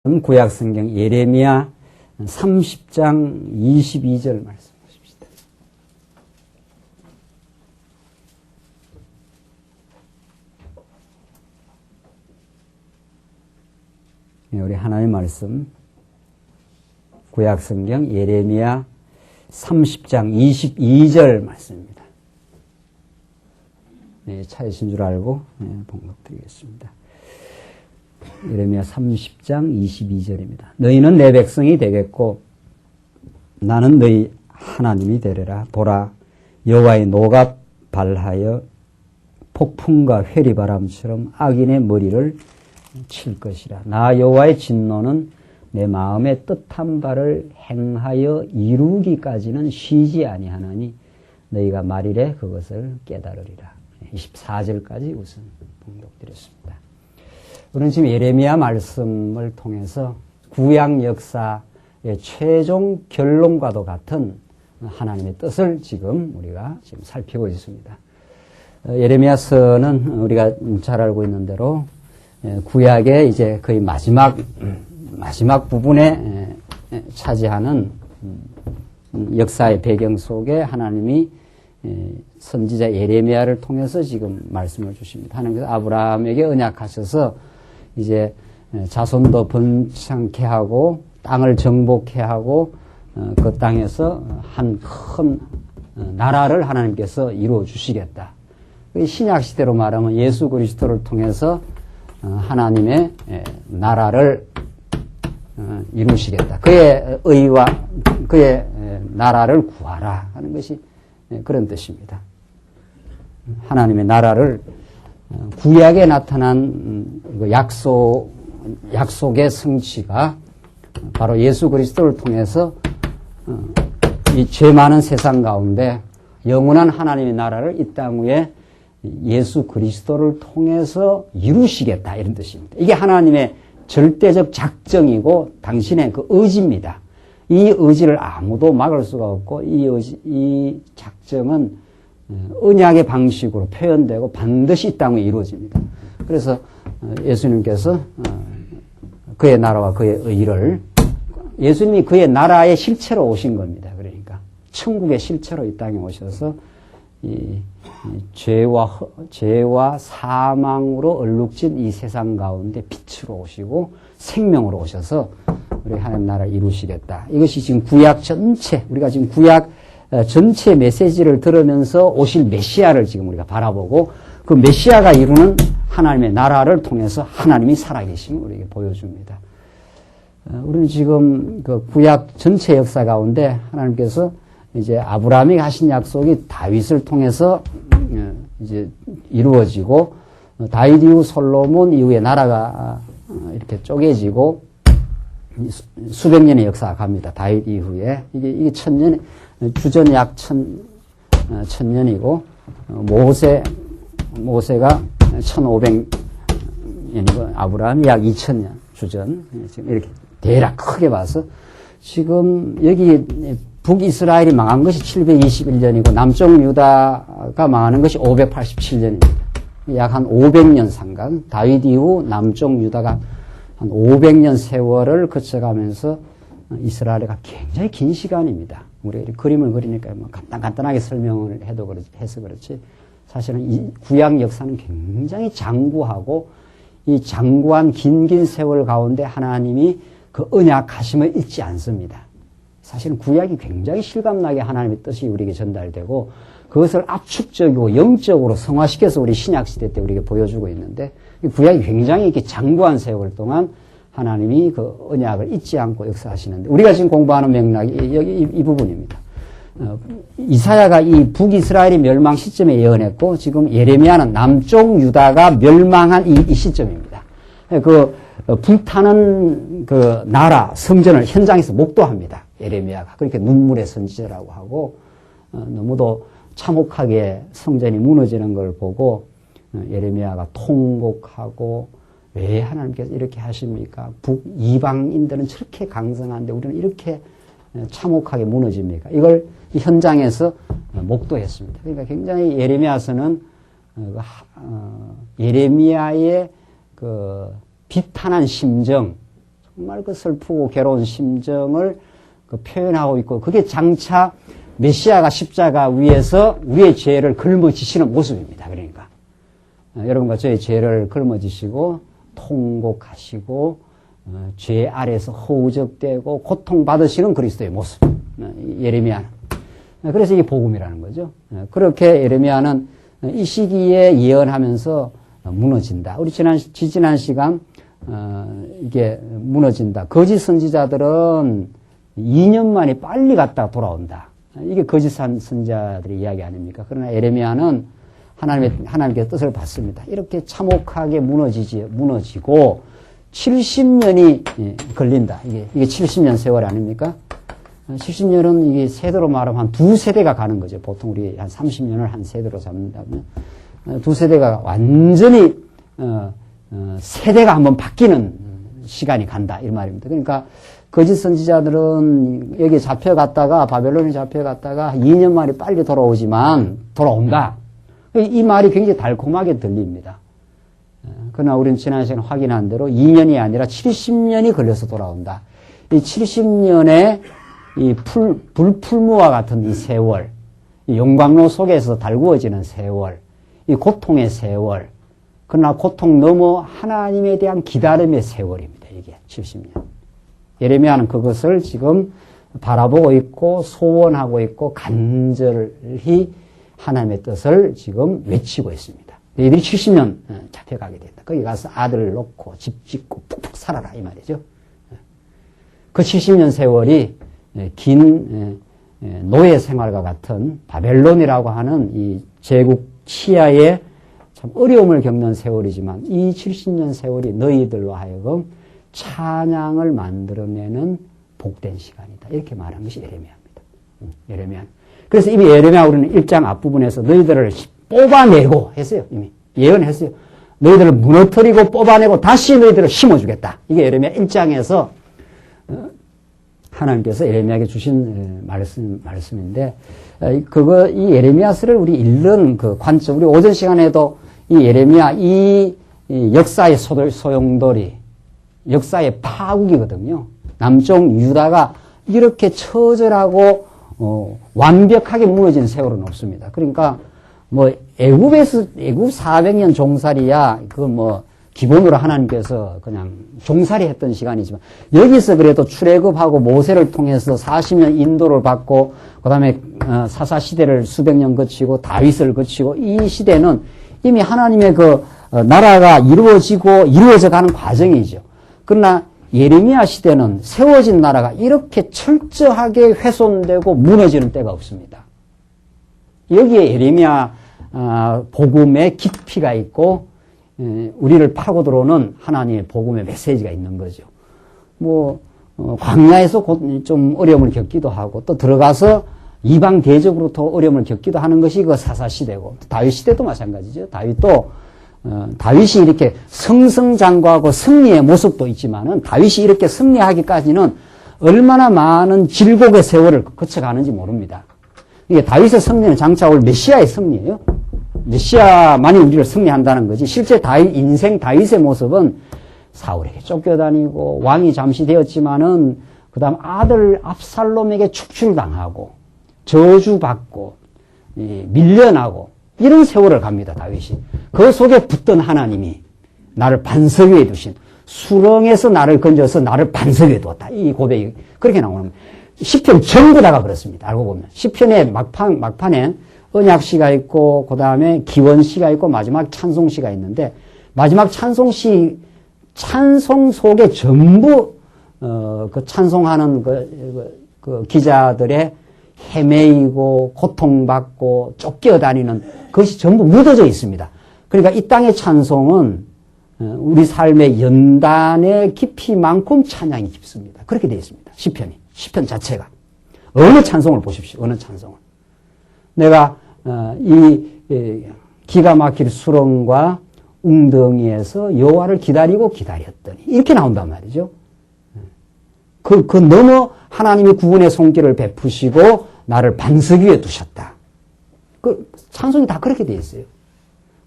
구약성경 예레미야 30장 22절 말씀 보십시다. 우리 하나님의 말씀 구약성경 예레미야 30장 22절 말씀입니다. 네, 찾으신 줄 알고 봉독드리겠습니다. 예레미야 30장 22절입니다. 너희는 내 백성이 되겠고 나는 너희 하나님이 되리라. 보라, 여호와의 노가 발하여 폭풍과 회리바람처럼 악인의 머리를 칠 것이라. 나 여호와의 진노는 내 마음의 뜻한 바를 행하여 이루기까지는 쉬지 아니하나니 너희가 말이래 그것을 깨달으리라. 24절까지 우선 봉독드렸습니다. 우리는 지금 예레미야 말씀을 통해서 구약 역사의 최종 결론과도 같은 하나님의 뜻을 지금 우리가 지금 살피고 있습니다. 예레미야서는 우리가 잘 알고 있는 대로 구약의 이제 거의 마지막 부분에 차지하는 역사의 배경 속에 하나님이 선지자 예레미야를 통해서 지금 말씀을 주십니다. 하나님께서 아브라함에게 언약하셔서 이제 자손도 번창케 하고 땅을 정복케 하고 그 땅에서 한 큰 나라를 하나님께서 이루어 주시겠다. 신약 시대로 말하면 예수 그리스도를 통해서 하나님의 나라를 이루시겠다. 그의 의와 그의 나라를 구하라 하는 것이 그런 뜻입니다. 하나님의 나라를 구약에 나타난 약속의 성취가 바로 예수 그리스도를 통해서 이 죄 많은 세상 가운데 영원한 하나님의 나라를 이 땅 위에 예수 그리스도를 통해서 이루시겠다 이런 뜻입니다. 이게 하나님의 절대적 작정이고 당신의 그 의지입니다. 이 의지를 아무도 막을 수가 없고 이 작정은 언약의 방식으로 표현되고 반드시 이 땅에 이루어집니다. 그래서 예수님께서 그의 나라와 그의 의를 예수님이 그의 나라의 실체로 오신 겁니다. 그러니까 천국의 실체로 이 땅에 오셔서 이 죄와 사망으로 얼룩진 이 세상 가운데 빛으로 오시고 생명으로 오셔서 우리 하나님 나라를 이루시겠다. 이것이 지금 구약 전체 우리가 지금 구약 전체 메시지를 들으면서 오실 메시아를 지금 우리가 바라보고 그 메시아가 이루는 하나님의 나라를 통해서 하나님이 살아계심을 우리에게 보여줍니다. 우리는 지금 그 구약 전체 역사 가운데 하나님께서 이제 아브라함에게 하신 약속이 다윗을 통해서 이제 이루어지고 다윗 이후 솔로몬 이후에 나라가 이렇게 쪼개지고 수백 년의 역사가 갑니다. 다윗 이후에 이게 천년 주전 약 천년이고 모세가 1500년이고 아브라함이 약 2000년 주전 지금 이렇게 대략 크게 봐서 지금 여기 북이스라엘이 망한 것이 721년이고 남쪽 유다가 망하는 것이 587년입니다. 약 한 500년 상간 다윗 이후 남쪽 유다가 한 500년 세월을 거쳐가면서 이스라엘가 굉장히 긴 시간입니다. 우리가 그림을 그리니까 뭐 간단하게 설명을 해서 그렇지 사실은 이 구약 역사는 굉장히 장구하고 이 장구한 긴 세월 가운데 하나님이 그 언약하심을 잊지 않습니다. 사실은 구약이 굉장히 실감나게 하나님의 뜻이 우리에게 전달되고 그것을 압축적이고 영적으로 성화시켜서 우리 신약시대 때 우리에게 보여주고 있는데 구약이 굉장히 이렇게 장구한 세월 동안 하나님이 그 언약을 잊지 않고 역사하시는데 우리가 지금 공부하는 맥락이 여기 이 부분입니다. 이사야가 이 북이스라엘이 멸망 시점에 예언했고 지금 예레미야는 남쪽 유다가 멸망한 이 시점입니다. 그 불타는 그 나라 성전을 현장에서 목도합니다. 예레미야가 그렇게 눈물의 선지자라고 하고 너무도 참혹하게 성전이 무너지는 걸 보고 예레미야가 통곡하고 왜 하나님께서 이렇게 하십니까? 북이방인들은 저렇게 강성한데 우리는 이렇게 참혹하게 무너집니까? 이걸 현장에서 목도했습니다. 그러니까 굉장히 예레미야서는 예레미야의 그 비탄한 심정, 정말 그 슬프고 괴로운 심정을 그 표현하고 있고, 그게 장차 메시아가 십자가 위에서 우리의 죄를 걸머지시는 모습입니다. 그러니까 여러분과 저의 죄를 걸머지시고 통곡하시고 죄 아래서 허우적대고 고통받으시는 그리스도의 모습, 예레미야는. 그래서 이게 복음이라는 거죠. 그렇게 예레미야는 이 시기에 예언하면서 무너진다. 우리 지지난 시간 이게 무너진다. 거짓 선지자들은 2년 만에 빨리 갔다가 돌아온다. 이게 거짓 선지자들의 이야기 아닙니까? 그러나 예레미야는 하나님께 뜻을 받습니다. 이렇게 참혹하게 무너지고 70년이 걸린다. 이게 70년 세월 아닙니까? 70년은 이게 세대로 말하면 한 두 세대가 가는 거죠. 보통 우리 한 30년을 한 세대로 잡는다면 두 세대가 완전히 세대가 한번 바뀌는 시간이 간다 이 말입니다. 그러니까 거짓 선지자들은 여기 잡혀갔다가 바벨론에 잡혀갔다가 2년 만에 빨리 돌아오지만 돌아온다. 이 말이 굉장히 달콤하게 들립니다. 그러나 우리는 지난 시간에 확인한 대로 2년이 아니라 70년이 걸려서 돌아온다. 이 70년의 이 불풀무와 같은 이 세월, 이 용광로 속에서 달구어지는 세월, 이 고통의 세월, 그러나 고통 넘어 하나님에 대한 기다림의 세월입니다. 이게 70년. 예레미야는 그것을 지금 바라보고 있고 소원하고 있고 간절히 하나님의 뜻을 지금 외치고 있습니다. 너희들이 70년 잡혀가게 된다. 거기 가서 아들을 놓고 집 짓고 푹푹 살아라 이 말이죠. 그 70년 세월이 긴 노예 생활과 같은 바벨론이라고 하는 이 제국 치하에 참 어려움을 겪는 세월이지만 이 70년 세월이 너희들로 하여금 찬양을 만들어내는 복된 시간이다. 이렇게 말한 것이 예레미야입니다. 예레미야. 그래서 이미 예레미야 우리는 1장 앞부분에서 너희들을 뽑아내고 했어요. 이미 예언했어요. 너희들을 무너뜨리고 뽑아내고 다시 너희들을 심어주겠다. 이게 예레미야 1장에서 하나님께서 예레미야에게 주신 말씀인데, 이 예레미야서를 우리 읽는 그 관점, 우리 오전 시간에도 이 예레미야, 이 역사의 소용돌이, 역사의 파국이거든요. 남쪽 유다가 이렇게 처절하고, 완벽하게 무너진 세월은 없습니다. 그러니까, 애굽 400년 종살이야, 그건 기본으로 하나님께서 그냥 종살이 했던 시간이지만 여기서 그래도 출애굽하고 모세를 통해서 40년 인도를 받고 그다음에 사사시대를 수백 년 거치고 다윗을 거치고 이 시대는 이미 하나님의 그 나라가 이루어져 가는 과정이죠. 그러나 예레미야 시대는 세워진 나라가 이렇게 철저하게 훼손되고 무너지는 때가 없습니다. 여기에 예레미야 복음의 깊이가 있고 우리를 파고 들어오는 하나님의 복음의 메시지가 있는 거죠. 광야에서 좀 어려움을 겪기도 하고, 또 들어가서 이방 대적으로부터 어려움을 겪기도 하는 것이 그 사사시대고, 다윗 시대도 마찬가지죠. 다윗이 이렇게 승승장구하고 승리의 모습도 있지만은, 다윗이 이렇게 승리하기까지는 얼마나 많은 질곡의 세월을 거쳐가는지 모릅니다. 이게 다윗의 승리는 장차 올 메시아의 승리예요. 메시아만이 우리를 승리한다는 거지. 실제 다윗의 모습은 사울에게 쫓겨다니고 왕이 잠시 되었지만은 그다음 아들 압살롬에게 축출당하고 저주받고 밀려나고 이런 세월을 갑니다. 다윗이. 그 속에 붙던 하나님이 나를 반석 위에 두신, 수렁에서 나를 건져서 나를 반석 위에 두었다. 이 고백이 그렇게 나오는 시편 전부 다가 그렇습니다. 알고 보면 시편의 막판에 언약시가 있고, 그 다음에 기원시가 있고, 마지막 찬송시가 있는데, 마지막 찬송 속에 전부, 그 찬송하는 그 기자들의 헤매이고, 고통받고, 쫓겨다니는 것이 전부 묻어져 있습니다. 그러니까 이 땅의 찬송은, 우리 삶의 연단의 깊이만큼 찬양이 깊습니다. 그렇게 되어 있습니다. 시편 자체가. 어느 찬송을 보십시오. 어느 찬송을. 내가 이 기가 막힐 수렁과 웅덩이에서 여호와를 기다렸더니 이렇게 나온단 말이죠. 그 너머 하나님이 구원의 손길을 베푸시고 나를 반석 위에 두셨다. 그 찬송이 다 그렇게 되어 있어요.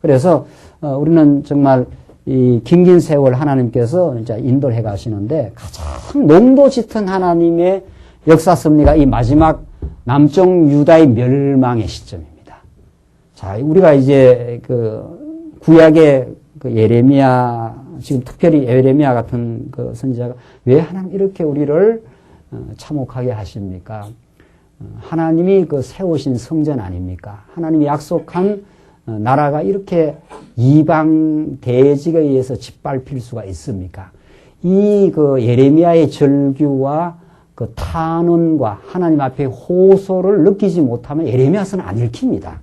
그래서 우리는 정말 이 긴긴 세월 하나님께서 이제 인도를 해 가시는데 가장 농도 짙은 하나님의 역사 섭리가 이 마지막 남쪽 유다의 멸망의 시점입니다. 자, 우리가 이제 그 구약의 그 예레미야, 지금 특별히 예레미야 같은 그 선지자가 왜 하나님 이렇게 우리를 참혹하게 하십니까? 하나님이 그 세우신 성전 아닙니까? 하나님이 약속한 나라가 이렇게 이방 대적에 의해서 짓밟힐 수가 있습니까? 이 그 예레미야의 절규와 그 탄원과 하나님 앞에 호소를 느끼지 못하면 예레미야서는 안 읽힙니다.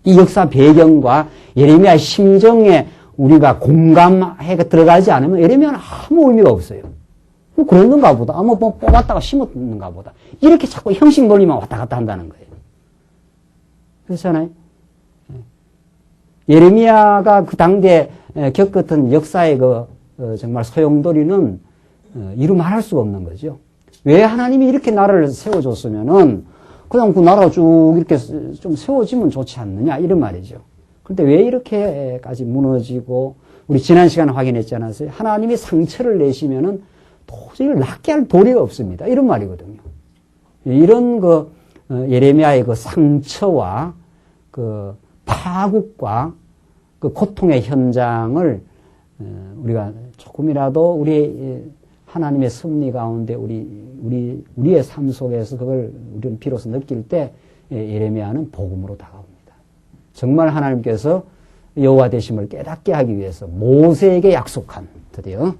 이 역사 배경과 예레미야의 심정에 우리가 공감해 들어가지 않으면 예레미야는 아무 의미가 없어요. 뭐 그랬는가 보다. 뭐 뽑았다가 심었는가 보다. 이렇게 자꾸 형식 논리만 왔다 갔다 한다는 거예요. 그렇잖아요. 예레미야가 그 당대에 겪었던 역사의 그 정말 소용돌이는 이루 말할 수가 없는 거죠. 왜 하나님이 이렇게 나라를 세워줬으면은 그냥 그 나라가 쭉 이렇게 좀 세워지면 좋지 않느냐 이런 말이죠. 그런데 왜 이렇게까지 무너지고 우리 지난 시간에 확인했지 않았어요? 하나님이 상처를 내시면은 도저히 낫게 할 도리가 없습니다. 이런 말이거든요. 이런 그 예레미야의 그 상처와 그 파국과 그 고통의 현장을 우리가 조금이라도 우리 하나님의 섭리 가운데 우리의 삶 속에서 그걸 우리는 비로소 느낄 때 예레미야는 복음으로 다가옵니다. 정말 하나님께서 여호와 되심을 깨닫게 하기 위해서 모세에게 약속한 드디어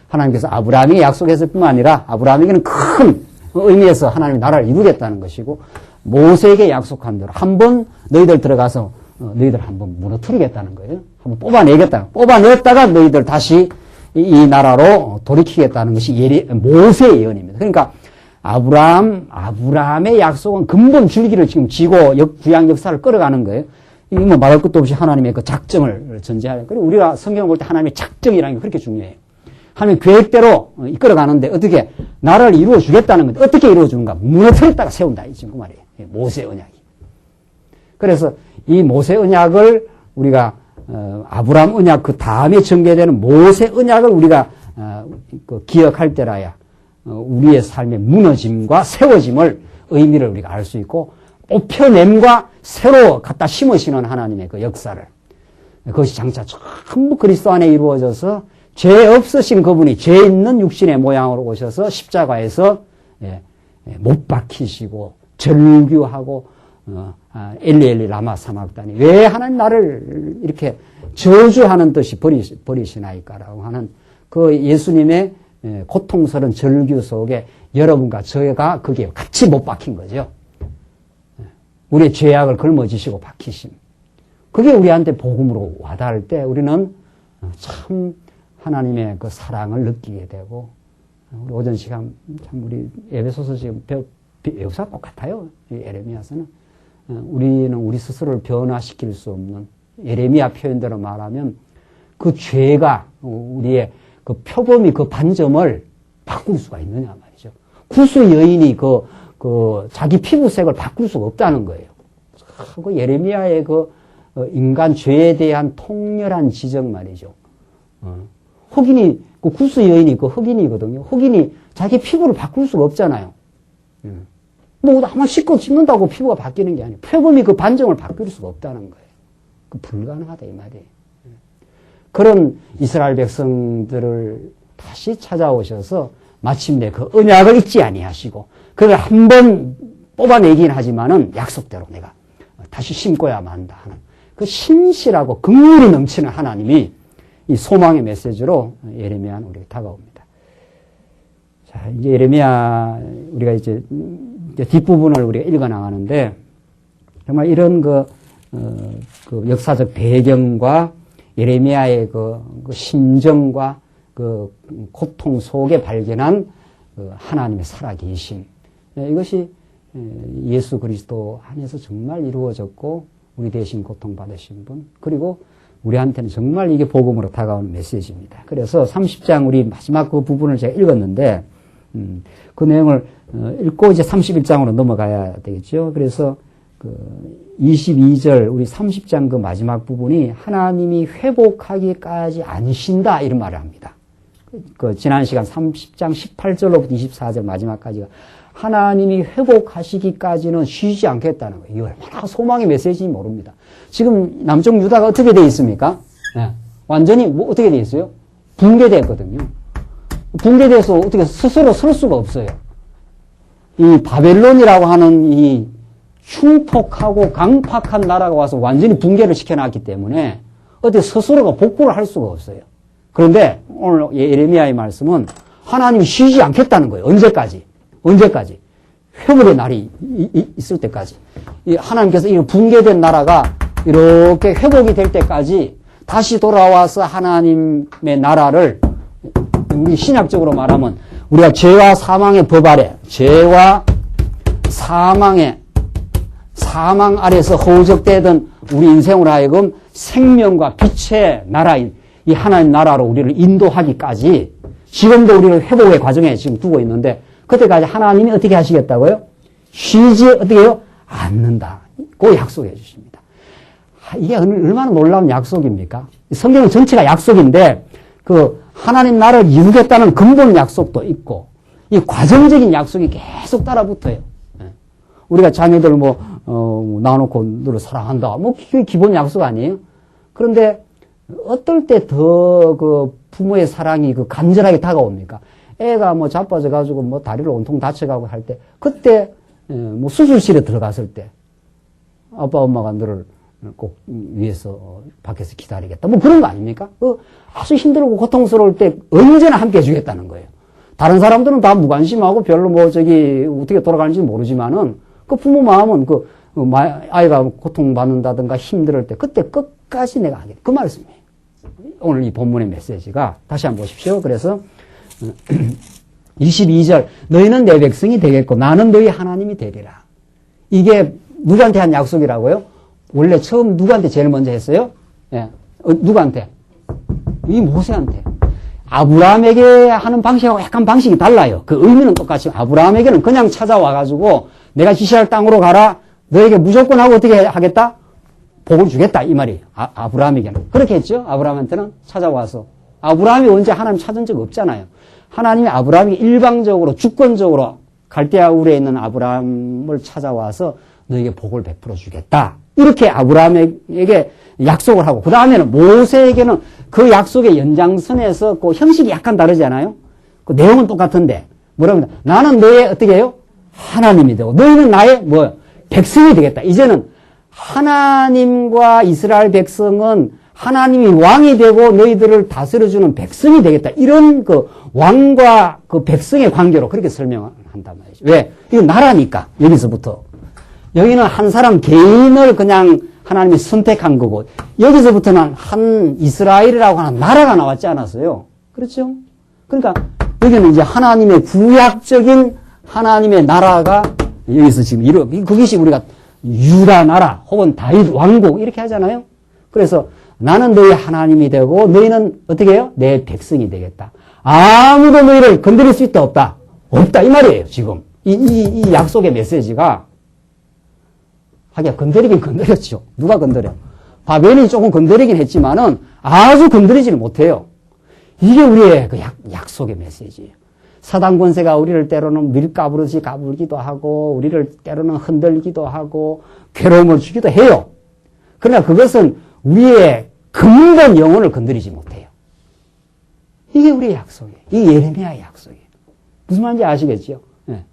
하나님께서 아브라함에게 약속했을 뿐만 아니라 아브라함에게는 큰 의미에서 하나님의 나라를 이루겠다는 것이고 모세에게 약속한 대로 한번 너희들 들어가서 너희들 한번 무너뜨리겠다는 거예요. 한번 뽑아내겠다. 뽑아냈다가 너희들 다시 이 나라로 돌이키겠다는 것이 모세의 예언입니다. 그러니까 아브라함의 약속은 근본 줄기를 지금 쥐고 구약 역사를 끌어가는 거예요. 이 뭐 말할 것도 없이 하나님의 그 작정을 전제하는. 그리고 우리가 성경을 볼 때 하나님의 작정이라는 게 그렇게 중요해요. 하나님의 계획대로 이끌어가는데 어떻게 나라를 이루어 주겠다는 건데 어떻게 이루어 주는가? 무너뜨렸다가 세운다. 이 지금 그 말이에요. 모세 언약이. 그래서 이 모세 언약을 우리가 아브라함 언약 그 다음에 전개되는 모세 언약을 우리가 기억할 때라야 우리의 삶의 무너짐과 세워짐을 의미를 우리가 알 수 있고 뽑혀냄과 새로 갖다 심으시는 하나님의 그 역사를 그것이 장차 전부 그리스도 안에 이루어져서 죄 없으신 그분이 죄 있는 육신의 모양으로 오셔서 십자가에서 못 박히시고 절규하고 엘리 엘리 라마 사막다니 왜 하나님 나를 이렇게 저주하는 듯이 버리시나이까라고 하는 그 예수님의 고통스러운 절규 속에 여러분과 저희가 거기에 같이 못 박힌 거죠. 우리의 죄악을 걸머지시고 박히심. 그게 우리한테 복음으로 와닿을 때 우리는 참 하나님의 그 사랑을 느끼게 되고 우리 오전 시간 참 우리 에베소서 지금 역사 똑같아요. 예레미야서는 우리는 우리 스스로를 변화시킬 수 없는 예레미야 표현대로 말하면 그 죄가 우리의 그 표범이 그 반점을 바꿀 수가 있느냐 말이죠. 구수 여인이 자기 피부색을 바꿀 수가 없다는 거예요. 그 예레미야의 그 인간 죄에 대한 통렬한 지적 말이죠. 흑인이 그 구수 여인이 그 흑인이거든요. 흑인이 자기 피부를 바꿀 수가 없잖아요. 뭐 아마 씻고 씻는다고 피부가 바뀌는 게 아니에요. 표범이 그 반점을 바꿀 수가 없다는 거예요. 그 불가능하다 이 말이에요. 그런 이스라엘 백성들을 다시 찾아오셔서 마침내 그 언약을 잊지 아니하시고 그걸 한번 뽑아내긴 하지만은 약속대로 내가 다시 심고야 만다 하는 그 신실하고 긍휼이 넘치는 하나님이 이 소망의 메시지로 예레미야는 우리에게 다가옵니다. 자, 이제 예레미야 우리가 이제 뒷부분을 우리가 읽어 나가는데 정말 이런 그 역사적 배경과 예레미야의 그 심정과 그 고통 속에 발견한 하나님의 살아계심. 이것이 예수 그리스도 안에서 정말 이루어졌고 우리 대신 고통받으신 분 그리고 우리한테는 정말 이게 복음으로 다가오는 메시지입니다. 그래서 30장 우리 마지막 그 부분을 제가 읽었는데 그 내용을 읽고 이제 31장으로 넘어가야 되겠죠. 그래서 그 22절 우리 30장 그 마지막 부분이 하나님이 회복하기까지 안 쉰다 이런 말을 합니다. 그 지난 시간 30장 18절로부터 24절 마지막까지가 하나님이 회복하시기까지는 쉬지 않겠다는 거예요. 이거 얼마나 소망의 메시지인지 모릅니다. 지금 남쪽 유다가 어떻게 되어 있습니까? 네. 완전히 뭐 어떻게 되어 있어요? 붕괴됐거든요. 붕괴돼서 어떻게 스스로 설 수가 없어요. 이 바벨론이라고 하는 이 흉폭하고 강팍한 나라가 와서 완전히 붕괴를 시켜놨기 때문에 어떻게 스스로가 복구를 할 수가 없어요. 그런데 오늘 예레미야의 말씀은 하나님이 쉬지 않겠다는 거예요. 언제까지? 언제까지? 회복의 날이 있을 때까지. 하나님께서 이 붕괴된 나라가 이렇게 회복이 될 때까지 다시 돌아와서 하나님의 나라를 우리 신약적으로 말하면 우리가 죄와 사망의 법 아래, 죄와 사망 아래서 허우적대던 우리 인생으로 하여금 생명과 빛의 나라인 이 하나님 나라로 우리를 인도하기까지 지금도 우리를 회복의 과정에 지금 두고 있는데 그때까지 하나님이 어떻게 하시겠다고요? 쉬지 어떻게 해요? 않는다. 그 약속해 주십니다. 이게 얼마나 놀라운 약속입니까? 성경 전체가 약속인데 그 하나님 나라를 이루겠다는 근본 약속도 있고 이 과정적인 약속이 계속 따라붙어요. 우리가 자녀들 낳아놓고 너를 사랑한다. 그게 기본 약속 아니에요? 그런데 어떨 때 더 그 부모의 사랑이 그 간절하게 다가옵니까? 애가 자빠져가지고 다리를 온통 다쳐가고 할 때, 그때, 수술실에 들어갔을 때, 아빠, 엄마가 너를 꼭 위에서, 밖에서 기다리겠다. 그런 거 아닙니까? 아주 힘들고 고통스러울 때 언제나 함께 해주겠다는 거예요. 다른 사람들은 다 무관심하고 별로 어떻게 돌아가는지 모르지만은, 그 부모 마음은 아이가 고통받는다든가 힘들 때, 그때 끝까지 내가 하겠다. 그 말씀이에요. 오늘 이 본문의 메시지가, 다시 한번 보십시오. 그래서, 22절, 너희는 내 백성이 되겠고, 나는 너희 하나님이 되리라. 이게 누구한테 한 약속이라고요? 원래 처음 누구한테 제일 먼저 했어요? 예. 누구한테? 이 모세한테. 아브라함에게 하는 방식하고 약간 방식이 달라요. 그 의미는 똑같이. 아브라함에게는 그냥 찾아와가지고, 내가 지시할 땅으로 가라. 너에게 무조건 하고 어떻게 하겠다? 복을 주겠다. 이 말이에요. 아브라함에게는. 그렇게 했죠? 아브라함한테는 찾아와서. 아브라함이 언제 하나님 찾은 적 없잖아요. 하나님이 아브라함이 일방적으로, 주권적으로 갈대아 우르에 있는 아브라함을 찾아와서 너에게 복을 베풀어 주겠다. 이렇게 아브라함에게 약속을 하고, 그 다음에는 모세에게는 그 약속의 연장선에서 그 형식이 약간 다르잖아요? 그 내용은 똑같은데, 뭐라고 합니다. 나는 너의 어떻게 해요? 하나님이 되고, 너희는 나의 백성이 되겠다. 이제는 하나님과 이스라엘 백성은 하나님이 왕이 되고 너희들을 다스려주는 백성이 되겠다. 이런 그 왕과 그 백성의 관계로 그렇게 설명한단 말이죠. 왜? 이건 나라니까, 여기서부터. 여기는 한 사람 개인을 그냥 하나님이 선택한 거고, 여기서부터는 한 이스라엘이라고 하는 나라가 나왔지 않았어요. 그렇죠? 그러니까 여기는 이제 하나님의 구약적인 하나님의 나라가 여기서 지금 그것이 우리가 유다 나라 혹은 다윗 왕국 이렇게 하잖아요. 그래서 나는 너희 하나님이 되고 너희는 어떻게 해요? 내 백성이 되겠다. 아무도 너희를 건드릴 수 있다 없다? 없다 이 말이에요. 지금 이 약속의 메시지가 하기야 건드리긴 건드렸죠. 누가 건드려? 바벨이 조금 건드리긴 했지만은 아주 건드리지는 못해요. 이게 우리의 그 약속의 메시지예요. 사단 권세가 우리를 때로는 밀가부르지 까불기도 하고 우리를 때로는 흔들기도 하고 괴로움을 주기도 해요. 그러나 그것은 우리의 근본 영혼을 건드리지 못해요. 이게 우리의 약속이에요. 이게 예레미야의 약속이에요. 무슨 말인지 아시겠죠? 네.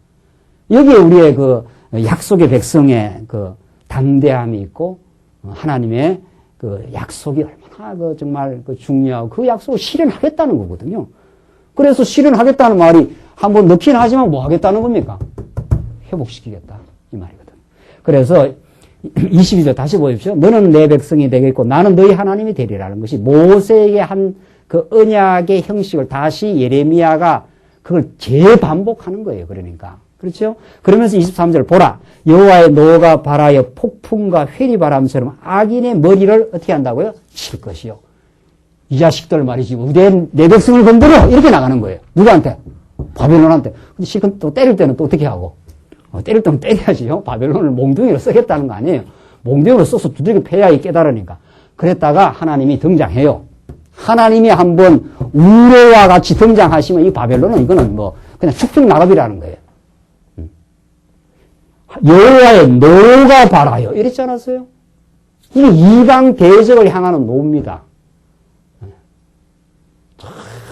여기에 우리의 그 약속의 백성의 그 담대함이 있고 하나님의 그 약속이 얼마나 정말 중요하고 그 약속을 실현하겠다는 거거든요. 그래서 실현하겠다는 말이 한번 넣긴 하지만 뭐 하겠다는 겁니까? 회복시키겠다. 이 말이거든요. 그래서 22절 다시 보십시오. 너는 내 백성이 되겠고 나는 너희 하나님이 되리라는 것이 모세에게 한 그 언약의 형식을 다시 예레미야가 그걸 재반복하는 거예요. 그러니까. 그렇죠? 그러면서 23절 보라. 여호와의 노가 발하여 폭풍과 회리바람처럼 악인의 머리를 어떻게 한다고요? 칠 것이요. 이 자식들 말이지. 내 백성을 건드려. 이렇게 나가는 거예요. 누구한테? 바벨론한테. 근데 실컷 또 때릴 때는 또 어떻게 하고? 때릴 때면 때려야지요. 바벨론을 몽둥이로 쓰겠다는 거 아니에요. 몽둥이로 써서 두들겨 패야 깨달으니까. 그랬다가 하나님이 등장해요. 하나님이 한번 우레와 같이 등장하시면 이 바벨론은 이거는 뭐 그냥 축생낙업이라는 거예요. 여호와의 노가 발하여 이랬지 않았어요? 이게 이방 대적을 향하는 노입니다.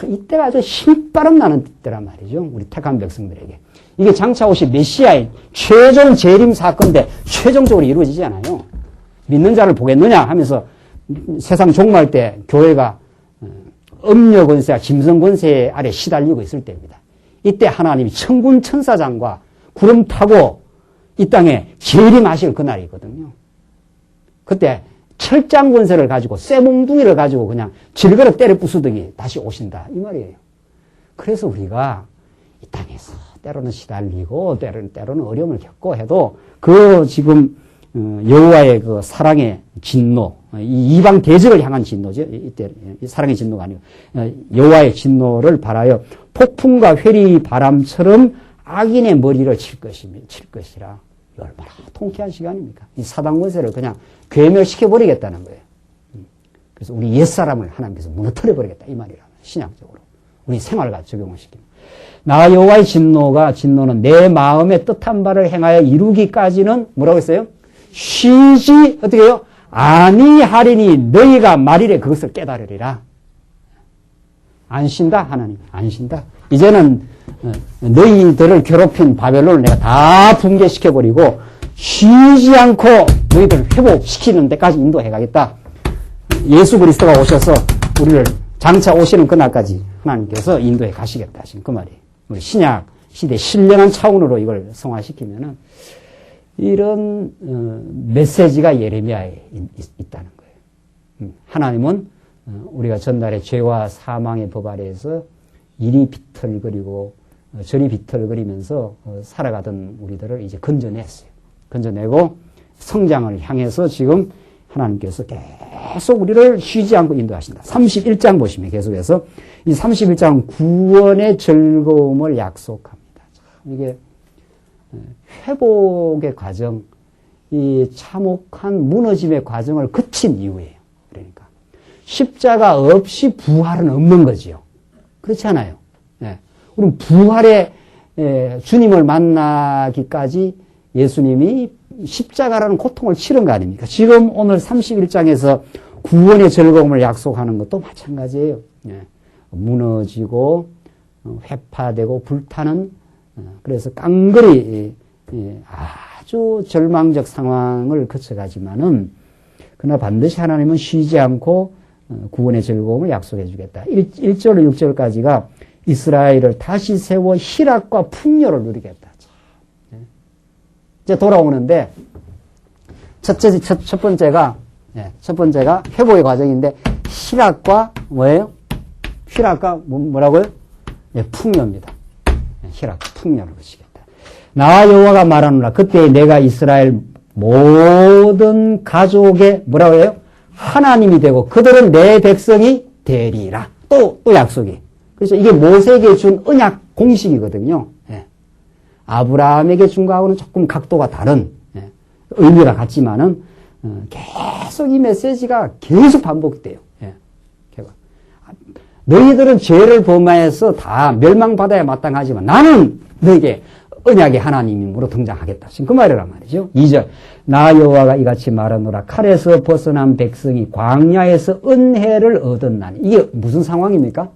이때가 아주 신바람 나는 때란 말이죠. 우리 택한 백성들에게. 이게 장차 오실 메시아의 최종 재림 사건인데 최종적으로 이루어지지 않아요. 믿는 자를 보겠느냐 하면서 세상 종말 때 교회가 음녀 권세와 짐승 권세 아래 시달리고 있을 때입니다. 이때 하나님이 천군 천사장과 구름 타고 이 땅에 재림하실 그날이거든요. 그때 철장 권세를 가지고 쇠몽둥이를 가지고 그냥 질그릇 때려 부수더니 다시 오신다 이 말이에요. 그래서 우리가 이 땅에서 때로는 시달리고 때로는 어려움을 겪고 해도 그 지금 여호와의 그 사랑의 진노, 이 이방 대적을 향한 진노죠. 이때 사랑의 진노가 아니고 여호와의 진노를 발하여 폭풍과 회리 바람처럼 악인의 머리를 칠 것이라. 얼마나 통쾌한 시간입니까? 이 사단 권세를 그냥 괴멸시켜버리겠다는 거예요. 그래서 우리 옛사람을 하나님께서 무너뜨려버리겠다 이 말이라. 신약적으로 우리 생활과 적용을 시킵니다. 나 여호와의 진노는 내 마음의 뜻한 바를 행하여 이루기까지는 뭐라고 했어요? 쉬지 어떻게 해요? 아니하리니 너희가 말이래 그것을 깨달으리라. 안 쉰다 하나님 안 쉰다. 이제는 너희들을 괴롭힌 바벨론을 내가 다 붕괴시켜버리고 쉬지 않고 너희들을 회복시키는 데까지 인도해 가겠다. 예수 그리스도가 오셔서 우리를 장차 오시는 그날까지 하나님께서 인도해 가시겠다 하신 그 말이에요. 우리 신약 시대 신령한 차원으로 이걸 성화시키면은 이런 메시지가 예레미야에 있다는 거예요. 하나님은 우리가 전날에 죄와 사망의 법 아래에서 이리 비틀거리고 저리 비틀거리면서 살아가던 우리들을 이제 건져냈어요. 건져내고 성장을 향해서 지금 하나님께서 계속 우리를 쉬지 않고 인도하신다. 31장 보시면 계속해서 이 31장 구원의 즐거움을 약속합니다. 이게 회복의 과정, 이 참혹한 무너짐의 과정을 거친 이후예요. 그러니까 십자가 없이 부활은 없는 거지요. 그렇지 않아요. 네. 우리는 부활의 주님을 만나기까지 예수님이 십자가라는 고통을 치른 거 아닙니까? 지금 오늘 31장에서 구원의 즐거움을 약속하는 것도 마찬가지예요. 네. 무너지고 회파되고 불타는 그래서 깡그리 아주 절망적 상황을 거쳐가지만은 그러나 반드시 하나님은 쉬지 않고 구원의 즐거움을 약속해 주겠다. 1절 6절까지가 이스라엘을 다시 세워 희락과 풍요를 누리겠다. 이제 돌아오는데 첫 번째가 회복의 과정인데 희락과 뭐예요? 희락과 뭐라고요? 풍요입니다. 희락, 풍요를 거시겠다. 나와 여호와가 말하노라. 그때 내가 이스라엘 모든 가족의 뭐라고 해요? 하나님이 되고 그들은 내 백성이 되리라. 또 약속이. 그래서 이게 모세에게 준 언약 공식이거든요. 예. 아브라함에게 준 거하고는 조금 각도가 다른 의미가 같지만은 계속 이 메시지가 계속 반복돼요. 예. 너희들은 죄를 범하여서 다 멸망받아야 마땅하지만 나는 너에게 언약의 하나님으로 등장하겠다. 지금 그 말이란 말이죠. 2절 나 여호와가 이같이 말하노라. 칼에서 벗어난 백성이 광야에서 은혜를 얻었나니. 이게 무슨 상황입니까?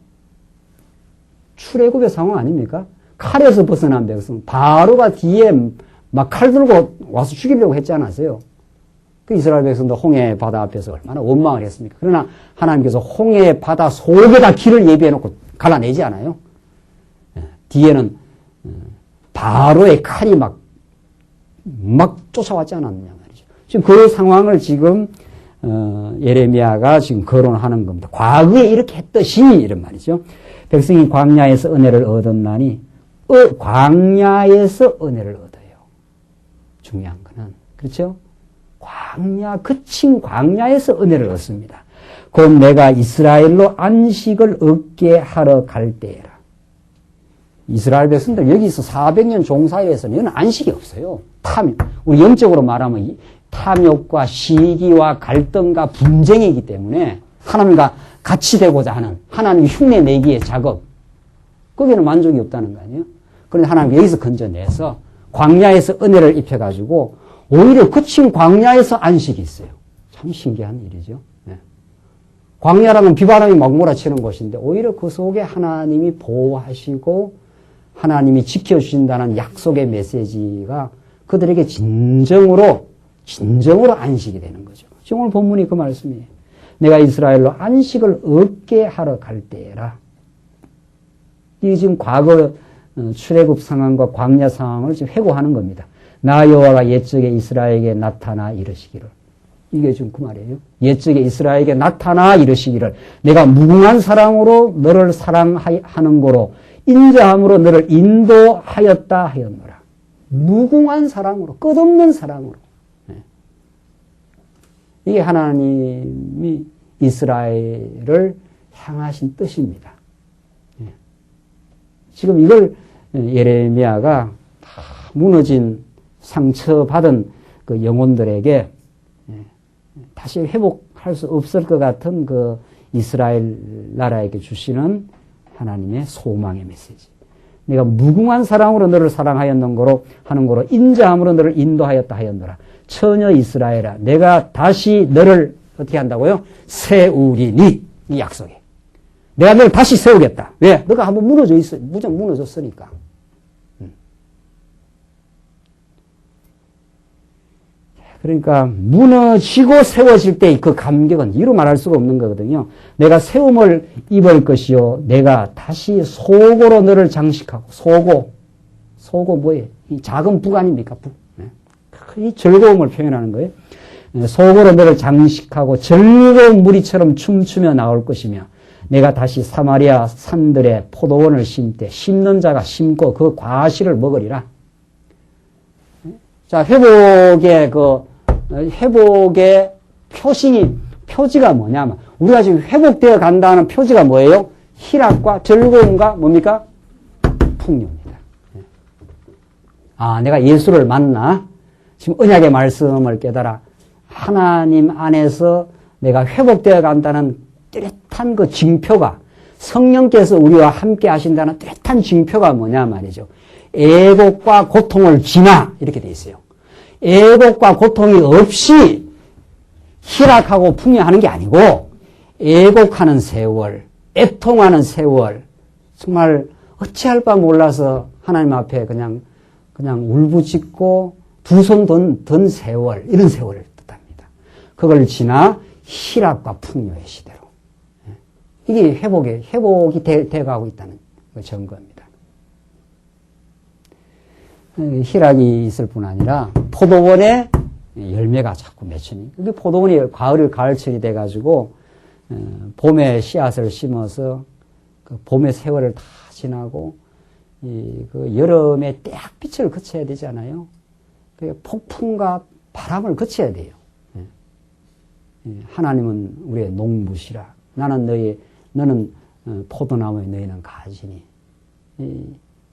출애굽의 상황 아닙니까? 칼에서 벗어난 백성. 바로가 뒤에 막 칼 들고 와서 죽이려고 했지 않았어요? 그 이스라엘 백성도 홍해 바다 앞에서 얼마나 원망을 했습니까? 그러나 하나님께서 홍해 바다 속에다 길을 예비해놓고 갈라내지 않아요? 뒤에는 바로의 칼이 막 쫓아왔지 않았느냐 말이죠. 지금 그 상황을 지금 예레미야가 지금 거론하는 겁니다. 과거에 이렇게 했듯이 이런 말이죠. 백성이 광야에서 은혜를 얻었나니 광야에서 은혜를 얻어요. 중요한 거는 그렇죠? 그친 광야에서 은혜를 얻습니다. 곧 내가 이스라엘로 안식을 얻게 하러 갈 때에라. 이스라엘 백성들 여기서 400년 종사해서는 이건 안식이 없어요. 우리 영적으로 말하면 탐욕과 시기와 갈등과 분쟁이기 때문에 하나님과 같이 되고자 하는 하나님 흉내 내기의 작업, 거기는 만족이 없다는 거 아니에요? 그런데 하나님 여기서 건져내서 광야에서 은혜를 입혀가지고 오히려 거친 광야에서 안식이 있어요. 참 신기한 일이죠. 네. 광야라면 비바람이 막 몰아치는 곳인데 오히려 그 속에 하나님이 보호하시고 하나님이 지켜주신다는 약속의 메시지가 그들에게 진정으로 안식이 되는 거죠. 지금 오늘 본문이 그 말씀이에요. 내가 이스라엘로 안식을 얻게 하러 갈 때라. 이게 지금 과거 출애굽 상황과 광야 상황을 지금 회고하는 겁니다. 나 여호와가 옛적에 이스라엘에게 나타나 이르시기를. 이게 지금 그 말이에요. 옛적에 이스라엘에게 나타나 이르시기를 내가 무궁한 사랑으로 너를 사랑하는 거로 인자함으로 너를 인도하였다 하였노라. 무궁한 사랑으로, 끝없는 사랑으로. 이게 하나님이 이스라엘을 향하신 뜻입니다. 지금 이걸 예레미야가 다 무너진 상처받은 그 영혼들에게 다시 회복할 수 없을 것 같은 그 이스라엘 나라에게 주시는 하나님의 소망의 메시지. 내가 무궁한 사랑으로 너를 사랑하였는 거로 하는 거로 인자함으로 너를 인도하였다 하였노라. 처녀 이스라엘아, 내가 다시 너를 어떻게 한다고요? 세우리니. 이 약속이. 내가 너를 다시 세우겠다. 왜? 너가 한번 무너졌으니까. 그러니까 무너지고 세워질 때 그 감격은 이루 말할 수가 없는 거거든요. 내가 세움을 입을 것이요. 내가 다시 소고로 너를 장식하고. 소고 뭐예요? 이 작은 북 아닙니까? 북. 이 즐거움을 표현하는 거예요. 소고로 너를 장식하고 즐거운 무리처럼 춤추며 나올 것이며 내가 다시 사마리아 산들에 포도원을 심되 심는 자가 심고 그 과실을 먹으리라. 자, 회복의 표지가 뭐냐면 우리가 지금 회복되어 간다는 표지가 뭐예요? 희락과 즐거움과 뭡니까? 풍요입니다. 아, 내가 예수를 만나 지금 언약의 말씀을 깨달아 하나님 안에서 내가 회복되어 간다는 뚜렷한 그 징표가 성령께서 우리와 함께 하신다는 뚜렷한 징표가 뭐냐 말이죠. 애곡과 고통을 지나 이렇게 돼 있어요. 애곡과 고통이 없이 희락하고 풍요하는 게 아니고 애곡하는 세월, 애통하는 세월, 정말 어찌할 바 몰라서 하나님 앞에 그냥 울부짖고 두 손 든 세월, 이런 세월을 뜻합니다. 그걸 지나 희락과 풍요의 시대로. 이게 회복이 돼가고 있다는 증거입니다. 희락이 있을 뿐 아니라 포도원에 열매가 자꾸 맺히니. 이게 포도원이 가을철이 돼가지고 봄에 씨앗을 심어서 그 봄의 세월을 다 지나고 그 여름에 떼약빛을 거쳐야 되잖아요. 그 폭풍과 바람을 거쳐야 돼요. 하나님은 우리의 농부시라. 너는 포도나무에 너희는 가지니.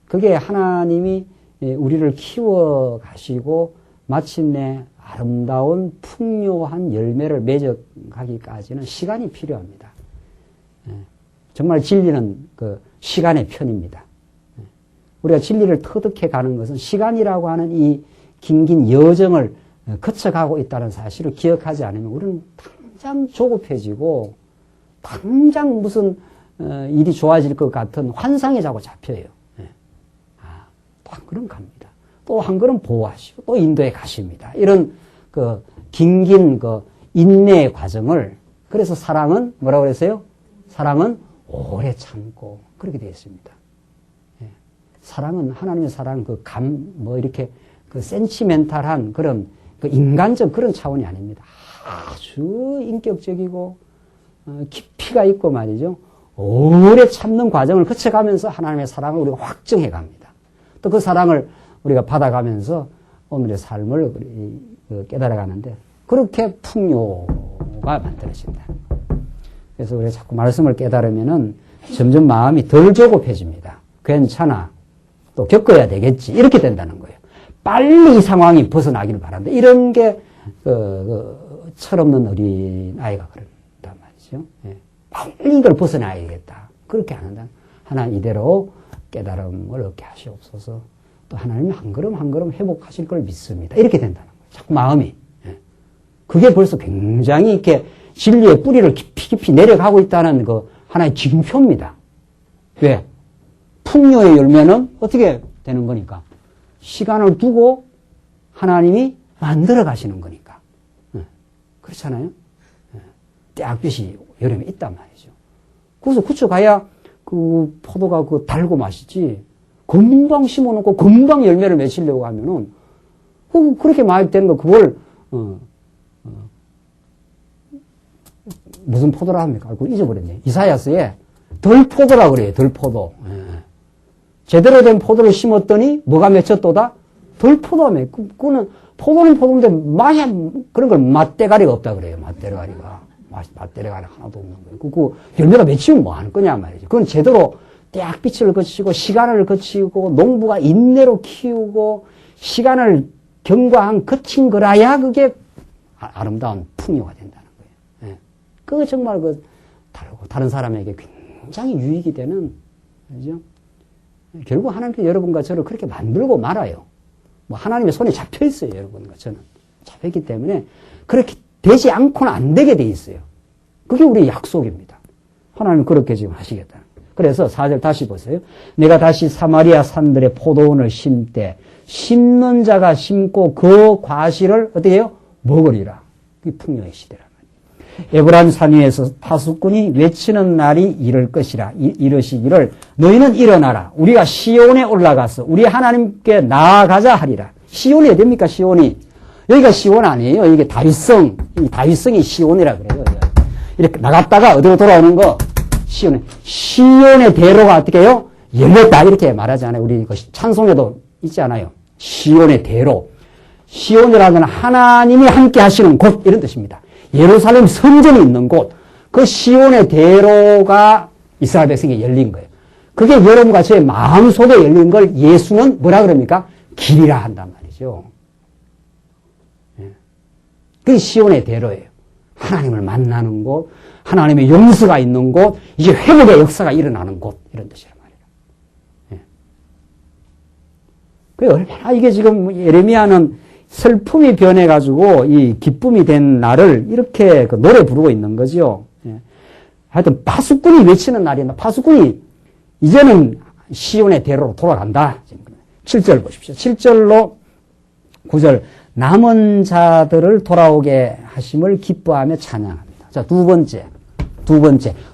그게 하나님이 우리를 키워 가시고 마침내 아름다운 풍요한 열매를 맺어가기까지는 시간이 필요합니다. 정말 진리는 그 시간의 편입니다. 우리가 진리를 터득해 가는 것은 시간이라고 하는 이 긴긴 여정을 거쳐가고 있다는 사실을 기억하지 않으면 우리는 당장 조급해지고 당장 무슨 일이 좋아질 것 같은 환상에 자꾸 잡혀요. 또 한 걸음 갑니다. 또 한 걸음 보호하시고 또 인도에 가십니다. 이런 그 긴긴 그 인내의 과정을, 그래서 사랑은 뭐라고 그랬어요? 사랑은 오래 참고 그렇게 되어 있습니다. 사랑은 하나님의 사랑은 이렇게 그 센치멘탈한 그런 그 인간적 그런 차원이 아닙니다. 아주 인격적이고 깊이가 있고 말이죠. 오래 참는 과정을 거쳐가면서 하나님의 사랑을 우리가 확정해 갑니다. 또 그 사랑을 우리가 받아가면서 오늘의 삶을 깨달아가는데 그렇게 풍요가 만들어진다. 그래서 우리가 자꾸 말씀을 깨달으면은 점점 마음이 덜 조급해집니다. 괜찮아. 또 겪어야 되겠지. 이렇게 된다는 거예요. 빨리 이 상황이 벗어나기를 바란다. 이런 게, 철없는 어린아이가 그런단 말이죠. 예. 빨리 이걸 벗어나야겠다. 그렇게 한다. 하나님 이대로 깨달음을 얻게 하시옵소서. 또 하나님이 한 걸음 한 걸음 회복하실 걸 믿습니다. 이렇게 된다는 거예요. 자꾸 마음이. 예. 그게 벌써 굉장히 이렇게 진리의 뿌리를 깊이 내려가고 있다는 그 하나의 징표입니다. 왜? 풍요의 열매는 어떻게 되는 거니까? 시간을 두고 하나님이 만들어 가시는 거니까. 그렇잖아요? 떼약볕이 여름에 있단 말이죠. 그래서 그쳐 가야 그 포도가 그 달고 맛있지. 금방 심어놓고 금방 열매를 맺으려고 하면은 그렇게 많이 된 거 그걸 무슨 포도라 합니까? 그거 잊어버렸네. 이사야서에 덜포도라 그래요. 덜포도. 제대로 된 포도를 심었더니 뭐가 맺혔도다? 덜포도가 맺. 그거는 포도는 포도인데 맛이 그런 걸 맛대가리가 없다 그래요. 맛대가리가. 맛대가리 하나도 없는 거예요. 그 열매가 맺히면 뭐 하는 거냐 말이죠. 그건 제대로 떼약빛을 거치고 시간을 거치고 농부가 인내로 키우고 시간을 경과한 거친 거라야 그게 아름다운 풍요가 된다는 거예요. 예. 그거 정말 다르고 다른 사람에게 굉장히 유익이 되는, 그죠? 결국 하나님께서 여러분과 저를 그렇게 만들고 말아요. 뭐 하나님의 손에 잡혀 있어요, 여러분과 저는. 잡혀있기 때문에 그렇게 되지 않고는 안 되게 돼 있어요. 그게 우리의 약속입니다. 하나님은 그렇게 지금 하시겠다. 그래서 4절 다시 보세요. 내가 다시 사마리아 산들의 포도원을 심되 심는 자가 심고 그 과실을 어떻게 해요? 먹으리라. 그게 풍요의 시대란 말이에요. 에브라임 산 위에서 파수꾼이 외치는 날이 이를 것이라. 이르시기를 너희는 일어나라. 우리가 시온에 올라가서 우리 하나님께 나아가자 하리라. 시온이 어딥니까? 시온이. 여기가 시온 아니에요. 이게 다윗성. 이 다윗성이 시온이라 그래요. 이렇게 나갔다가 어디로 돌아오는 거? 시온에. 시온의 대로가 어떻게 해요? 열렸다. 이렇게 말하잖아요. 우리 찬송에도 있지 않아요. 시온의 대로. 시온이라는 건 하나님이 함께 하시는 곳. 이런 뜻입니다. 예루살렘 성전이 있는 곳. 그 시온의 대로가 이스라엘 백성에게 열린 거예요. 그게 여러분과 저의 마음속에 열린 걸 예수는 뭐라 그럽니까? 길이라 한단 말이죠. 그게 시온의 대로예요. 하나님을 만나는 곳, 하나님의 용서가 있는 곳, 이제 회복의 역사가 일어나는 곳, 이런 뜻이란 말이에요. 그 얼마나 이게 지금 예레미야는 슬픔이 변해가지고 이 기쁨이 된 날을 이렇게 노래 부르고 있는 거죠. 하여튼 파수꾼이 외치는 날이나 파수꾼이 이제는 시온의 대로로 돌아간다. 7절 보십시오. 7절로 9절. 남은 자들을 돌아오게 하심을 기뻐하며 찬양합니다. 자, 두 번째.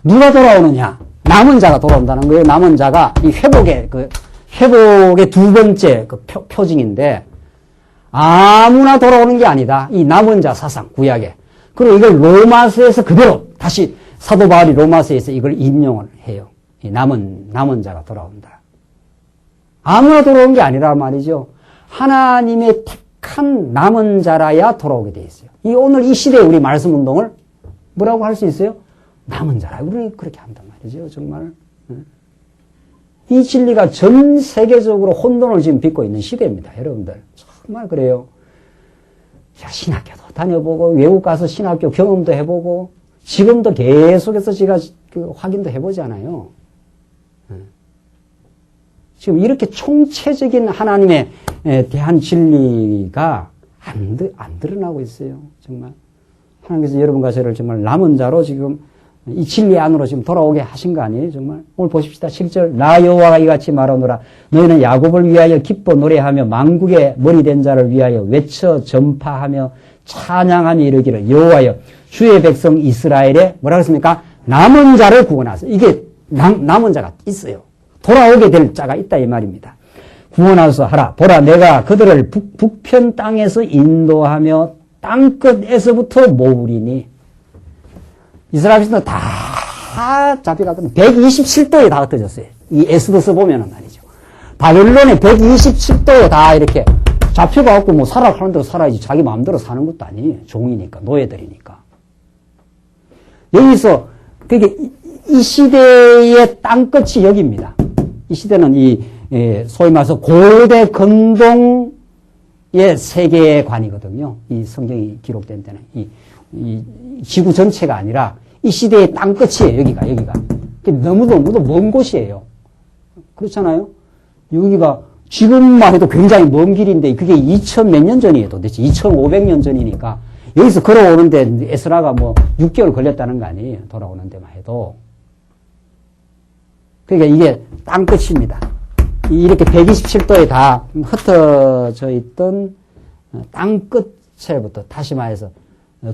누가 돌아오느냐? 남은 자가 돌아온다는 거예요. 남은 자가 이 회복의 두 번째 표징인데, 아무나 돌아오는 게 아니다. 이 남은 자 사상, 구약에. 그리고 이걸 로마서에서 그대로 다시 사도 바울이 로마서에서 이걸 인용을 해요. 이 남은 자가 돌아온다. 아무나 돌아오는 게 아니라 말이죠. 하나님의 택한 남은 자라야 돌아오게 돼 있어요. 오늘 이 시대에 우리 말씀 운동을 뭐라고 할 수 있어요? 남은 자라. 우리 그렇게 한단 말이죠. 정말. 이 진리가 전 세계적으로 혼돈을 지금 빚고 있는 시대입니다. 여러분들. 정말 그래요. 신학교도 다녀보고 외국 가서 신학교 경험도 해보고 지금도 계속해서 제가 확인도 해보잖아요. 지금 이렇게 총체적인 하나님에 대한 진리가 안 드러나고 있어요. 정말. 하나님께서 여러분과 저를 정말 남은 자로 지금 이 진리 안으로 지금 돌아오게 하신 거 아니에요? 정말. 오늘 보십시다. 7절. 나 여호와가 이같이 말하노라. 너희는 야곱을 위하여 기뻐 노래하며 만국의 머리 된 자를 위하여 외쳐 전파하며 찬양하며 이르기를 여호와여 주의 백성 이스라엘에 뭐라 그랬습니까? 남은 자를 구원하소. 이게 남은 자가 있어요. 돌아오게 될 자가 있다 이 말입니다. 구원하소 하라. 보라 내가 그들을 북편 땅에서 인도하며 땅끝에서부터 모으리니. 이스라엘 백성들 다 잡혀가거든요. 127도에 다 흩어졌어요. 이 에스더서 보면은 말이죠. 바벨론에 127도에 다 이렇게 잡혀가고 뭐 살아가는 대로 살아야지 자기 마음대로 사는 것도 아니에요. 종이니까, 노예들이니까. 여기서, 그게 이 시대의 땅끝이 여기입니다. 이 시대는 이 소위 말해서 고대 근동의 세계관이거든요. 이 성경이 기록된 때는. 이 지구 전체가 아니라 이 시대의 땅끝이에요. 여기가. 너무도 먼 곳이에요. 그렇잖아요? 여기가 지금만 해도 굉장히 먼 길인데 그게 2000 몇 년 전이에요. 도대체 2500년 전이니까 여기서 걸어오는데 에스라가 뭐 6개월 걸렸다는 거 아니에요. 돌아오는 데만 해도. 그러니까 이게 땅끝입니다. 이렇게 127도에 다 흩어져 있던 땅끝에부터 다시 말해서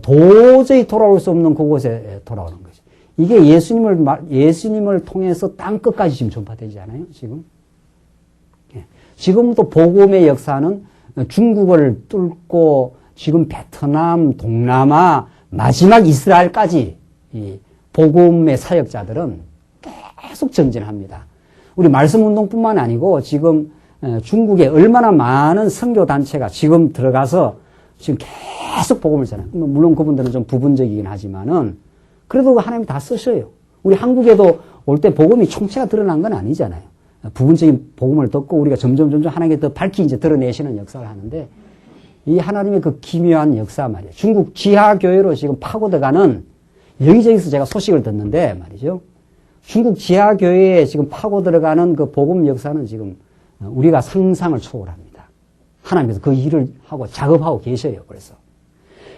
도저히 돌아올 수 없는 그곳에 돌아오는 거죠. 이게 예수님을 통해서 땅끝까지 지금 전파되지 않아요? 지금? 지금도 복음의 역사는 중국을 뚫고 지금 베트남, 동남아, 마지막 이스라엘까지 이 복음의 사역자들은 계속 전진합니다. 우리 말씀운동뿐만 아니고 지금 중국에 얼마나 많은 선교단체가 지금 들어가서 지금 계속 복음을 전해요. 물론 그분들은 좀 부분적이긴 하지만은 그래도 하나님이 다 쓰셔요. 우리 한국에도 올 때 복음이 총체가 드러난 건 아니잖아요. 부분적인 복음을 듣고 우리가 점점 하나님께 더 밝히 이제 드러내시는 역사를 하는데 이 하나님의 그 기묘한 역사 말이에요. 중국 지하교회로 지금 파고들어가는 여기저기서 제가 소식을 듣는데 말이죠. 중국 지하교회에 지금 파고들어가는 그 복음 역사는 지금 우리가 상상을 초월합니다. 하나님께서 그 일을 하고 작업하고 계셔요. 벌써.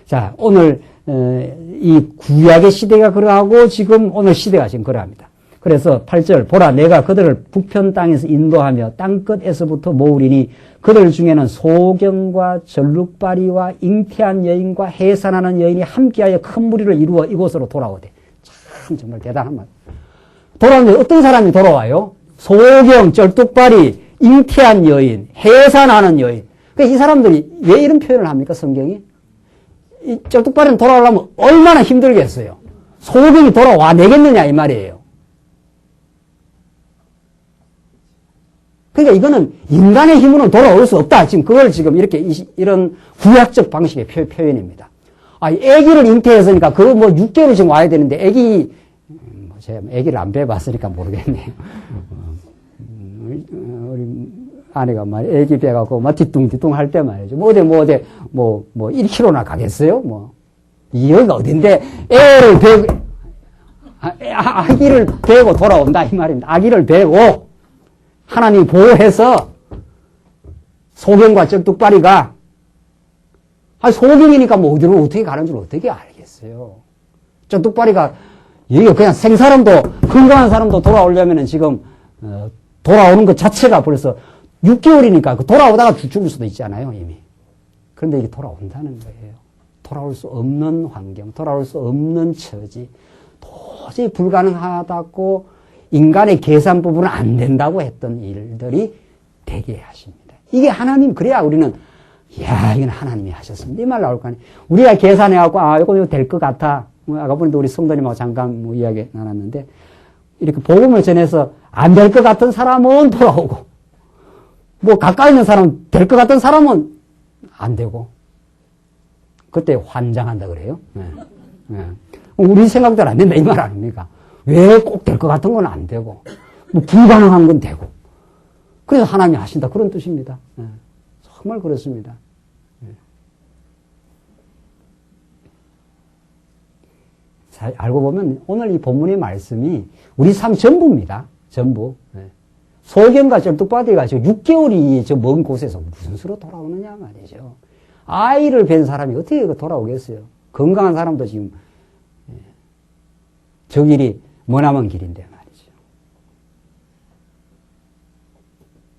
자, 오늘 이 구약의 시대가 그러하고 지금 오늘 시대가 지금 그러합니다. 그래서 8절 보라 내가 그들을 북편 땅에서 인도하며 땅끝에서부터 모으리니 그들 중에는 소경과 절룩바리와 잉태한 여인과 해산하는 여인이 함께하여 큰 무리를 이루어 이곳으로 돌아오되. 참 정말 대단한 말. 돌아오는데 어떤 사람이 돌아와요? 소경, 절뚝바리, 잉태한 여인, 해산하는 여인. 그러니까 이 사람들이 왜 이런 표현을 합니까? 성경이? 이 절뚝바리는 돌아오려면 얼마나 힘들겠어요. 소경이 돌아와 내겠느냐 이 말이에요. 그러니까 이거는 인간의 힘으로는 돌아올 수 없다. 지금 그걸 지금 이런 구약적 방식의 표현입니다. 아기를 잉태했으니까 그거 뭐 6개월 지금 와야 되는데 제가 아기를 안 배워봤으니까 모르겠네요. 우리 아내가 말이야, 아기 배갖고 막 뒤뚱뒤뚱 할 때 말이죠. 뭐 1kg나 가겠어요? 여기가 어딘데 애를 배고, 아기를 배고 돌아온다 이 말입니다. 아기를 배고 하나님이 보호해서 소경과 쩍뚝바리가 소경이니까 뭐 어디로 어떻게 가는 줄 어떻게 알겠어요. 쩍뚝바리가 여기가 그냥 생사람도 건강한 사람도 돌아오려면은 지금 돌아오는 것 자체가 벌써 6개월이니까 돌아오다가 죽을 수도 있잖아요 이미. 그런데 이게 돌아온다는 거예요. 돌아올 수 없는 환경, 돌아올 수 없는 처지, 도저히 불가능하다고 인간의 계산 부분은 안 된다고 했던 일들이 되게 하십니다. 이게 하나님, 그래야 우리는, 이건 하나님이 하셨습니다. 이 말 나올 거 아니에요. 우리가 계산해갖고, 이거 될 것 같아. 아까 보니까 우리 성도님하고 잠깐 이야기 나눴는데, 이렇게 복음을 전해서 안 될 것 같은 사람은 돌아오고, 가까이 있는 사람, 될 것 같은 사람은 안 되고, 그때 환장한다 그래요. 우리 생각대로 안 된다, 이 말 아닙니까? 왜 꼭 될 것 같은 건 안 되고, 불가능한 건 되고. 그래서 하나님이 하신다. 그런 뜻입니다. 정말 그렇습니다. 알고 보면 오늘 이 본문의 말씀이 우리 삶 전부입니다. 전부. 소경과 절뚝바리가 지금 6개월이 저 먼 곳에서 무슨 수로 돌아오느냐 말이죠. 아이를 뵌 사람이 어떻게 돌아오겠어요? 건강한 사람도 지금 저 길이 머나먼 길인데 말이죠.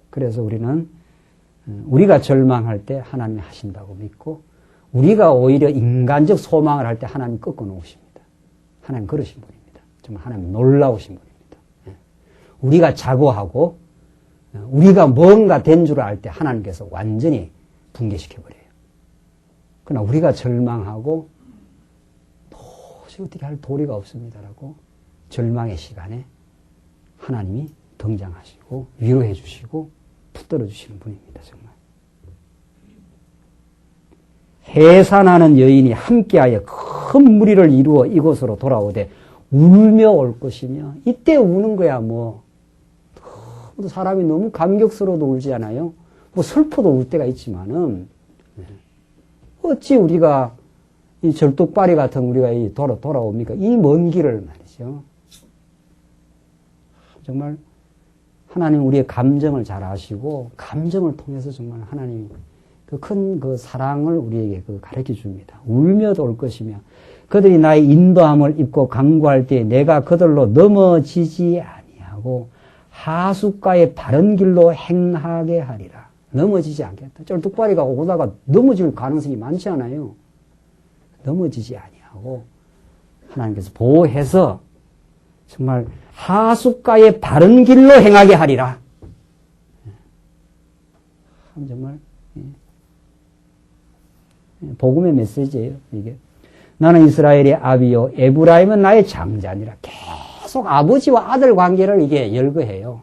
그래서 우리는 우리가 절망할 때 하나님이 하신다고 믿고 우리가 오히려 인간적 소망을 할 때 하나님 꺾어 놓으십니다. 하나님 그러신 분입니다. 정말 하나님 놀라우신 분입니다. 우리가 자고하고 우리가 뭔가 된 줄 알 때 하나님께서 완전히 붕괴시켜버려요. 그러나 우리가 절망하고 도저히 어떻게 할 도리가 없습니다라고 절망의 시간에 하나님이 등장하시고 위로해 주시고 붙들어 주시는 분입니다. 정말. 해산하는 여인이 함께하여 큰 무리를 이루어 이곳으로 돌아오되 울며 올 것이며 이때 우는 거야 사람이 너무 감격스러워도 울지 않아요? 뭐 슬퍼도 울 때가 있지만은, 어찌 우리가 이 절뚝발이 같은 우리가 이 돌아옵니까? 이 먼 길을 말이죠. 정말 하나님 우리의 감정을 잘 아시고, 감정을 통해서 정말 하나님 그 큰 그 사랑을 우리에게 가르쳐 줍니다. 울며도 올 것이며, 그들이 나의 인도함을 입고 강구할 때 내가 그들로 넘어지지 아니하고 하숫가의 바른 길로 행하게 하리라. 넘어지지 않겠다. 쩔뚝발이가 오다가 넘어질 가능성이 많지 않아요. 넘어지지 아니하고 하나님께서 보호해서 정말 하숫가의 바른 길로 행하게 하리라. 정말 복음의 메시지예요, 이게. 나는 이스라엘의 아비요 에브라임은 나의 장자니라. 계속 아버지와 아들 관계를 이게 열거해요.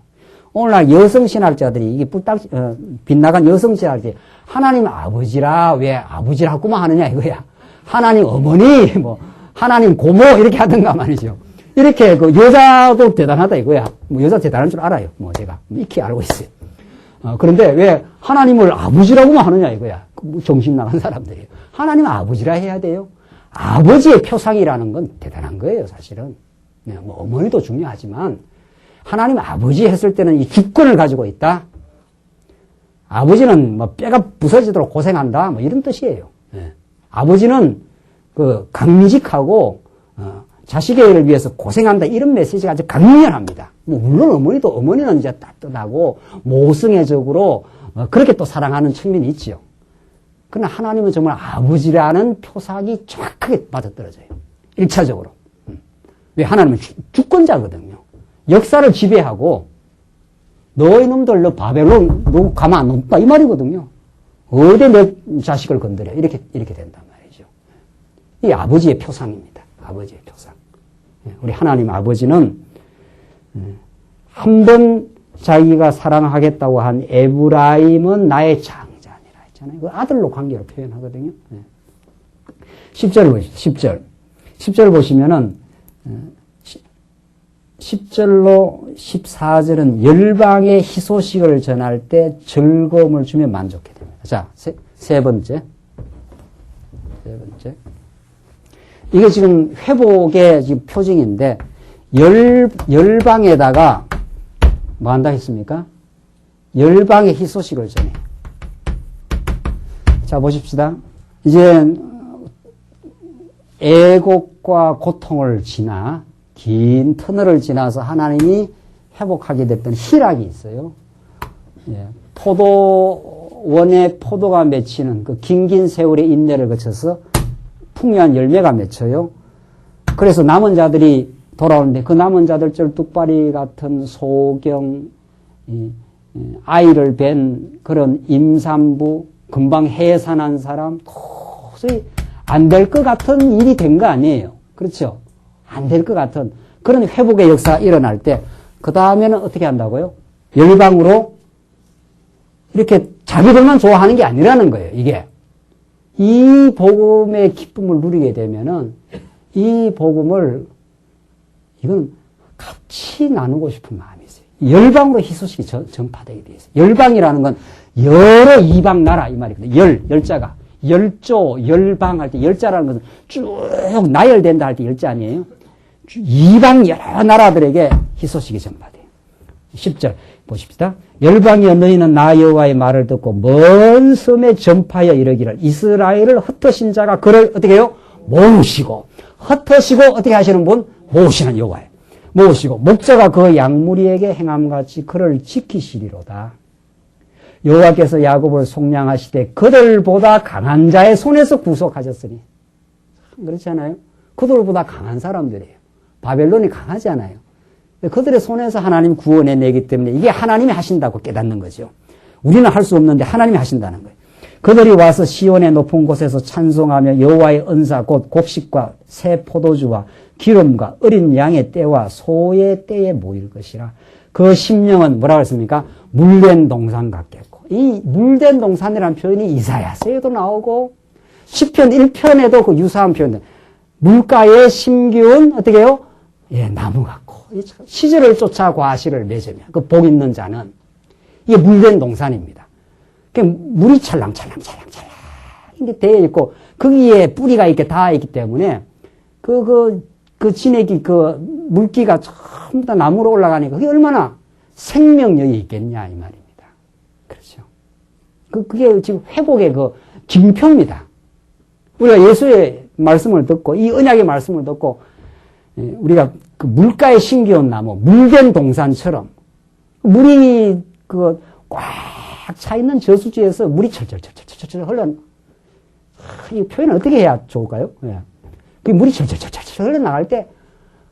오늘날 여성신학자들이 이게 빗나간 여성신학자들이 하나님 아버지라 왜 아버지라고만 하느냐 이거야. 하나님 어머니 뭐 하나님 고모 이렇게 하던가 말이죠. 이렇게 그 여자도 대단하다 이거야. 뭐 여자 대단한 줄 알아요. 뭐 제가 익히 알고 있어요. 그런데 왜 하나님을 아버지라고만 하느냐 이거야. 정신 나간 사람들이에요. 하나님 아버지라 해야 돼요. 아버지의 표상이라는 건 대단한 거예요, 사실은. 네, 뭐 어머니도 중요하지만 하나님 아버지 했을 때는 이 주권을 가지고 있다. 아버지는 뭐 뼈가 부서지도록 고생한다. 뭐 이런 뜻이에요. 네. 아버지는 그 강직하고 자식의 일을 위해서 고생한다. 이런 메시지가 아주 강렬합니다. 뭐 물론 어머니는 이제 따뜻하고 모성애적으로 그렇게 또 사랑하는 측면이 있지요. 그러나 하나님은 정말 아버지라는 표상이 정확하게 맞아떨어져요. 1차적으로. 왜? 하나님은 주권자거든요. 역사를 지배하고 너희 놈들 너 바벨론 너 가만 안 놔둔다 이 말이거든요. 어디 내 자식을 건드려 이렇게 된단 말이죠. 이 아버지의 표상입니다. 아버지의 표상. 우리 하나님 아버지는 한 번 자기가 사랑하겠다고 한 에브라임은 나의 장자니라 했잖아요. 그 아들로 관계로 표현하거든요. 10절 보시죠. 10절 보시면은 10절로 14절은 열방의 희소식을 전할 때 즐거움을 주며 만족해 됩니다. 자, 세 번째. 이게 지금 회복의 지금 표징인데, 열방에다가 뭐 한다 했습니까? 열방의 희소식을 전해. 자, 보십시다. 이제 애곡과 고통을 지나 긴 터널을 지나서 하나님이 회복하게 됐던 희락이 있어요. 예. 포도원에 포도가 맺히는 그 긴긴 세월의 인내를 거쳐서 풍요한 열매가 맺혀요. 그래서 남은 자들이 돌아오는데 그 남은 자들 쩔뚝발이 같은 소경, 아이를 뵌 그런 임산부, 금방 해산한 사람, 도저히 안 될 것 같은 일이 된 거 아니에요. 그렇죠? 안 될 것 같은 그런 회복의 역사가 일어날 때 그 다음에는 어떻게 한다고요? 열방으로 이렇게 자기들만 좋아하는 게 아니라는 거예요. 이게 이 복음의 기쁨을 누리게 되면은 이 복음을 이건 같이 나누고 싶은 마음이 있어요. 열방으로 희소식이 전파되게 되어 있어요. 열방이라는 건 여러 이방 나라 이 말이거든요. 열자가 열조 열방 할 때 열자라는 것은 쭉 나열된다 할 때 열자 아니에요. 이방 여러 나라들에게 희소식이 전파돼요. 10절 보십시다. 열방이여 너희는 나 여호와의 말을 듣고 먼 섬에 전파하여 이르기를 이스라엘을 흩으신 자가 그를 어떻게 해요? 모으시고 흩으시고 어떻게 하시는 분? 모으시는 여호와예요. 모으시고 목자가 그 양무리에게 행함같이 그를 지키시리로다. 여호와께서 야곱을 속량하시되 그들보다 강한 자의 손에서 구속하셨으니. 그렇지 않아요? 그들보다 강한 사람들이에요. 바벨론이 강하지 않아요. 그들의 손에서 하나님 구원해내기 때문에 이게 하나님이 하신다고 깨닫는 거죠. 우리는 할 수 없는데 하나님이 하신다는 거예요. 그들이 와서 시온의 높은 곳에서 찬송하며 여호와의 은사 곧 곡식과 새 포도주와 기름과 어린 양의 때와 소의 때에 모일 것이라. 그 심령은 뭐라고 했습니까? 물된 동산 같겠고. 이 물된 동산이라는 표현이 이사야서에도 나오고 시편 1편에도 그 유사한 표현들. 물가에 심기운 어떻게 해요? 예, 나무 같고. 시절을 쫓아 과실을 맺으며 그 복 있는 자는 이게 물된 동산입니다. 물이 찰랑찰랑 이게 되어 있고 거기에 뿌리가 이렇게 닿아 있기 때문에 그 진액이 물기가 전부 다 나무로 올라가니까 그게 얼마나 생명력이 있겠냐 이 말입니다. 그렇죠. 그게 지금 회복의 징표입니다. 우리가 예수의 말씀을 듣고 이 언약의 말씀을 듣고 우리가 그 물가에 심겨온 나무, 물된 동산처럼 물이 꽉 차 있는 저수지에서 물이 철철철철철철 이 표현을 어떻게 해야 좋을까요? 그 물이 철철철철 흘러나갈 때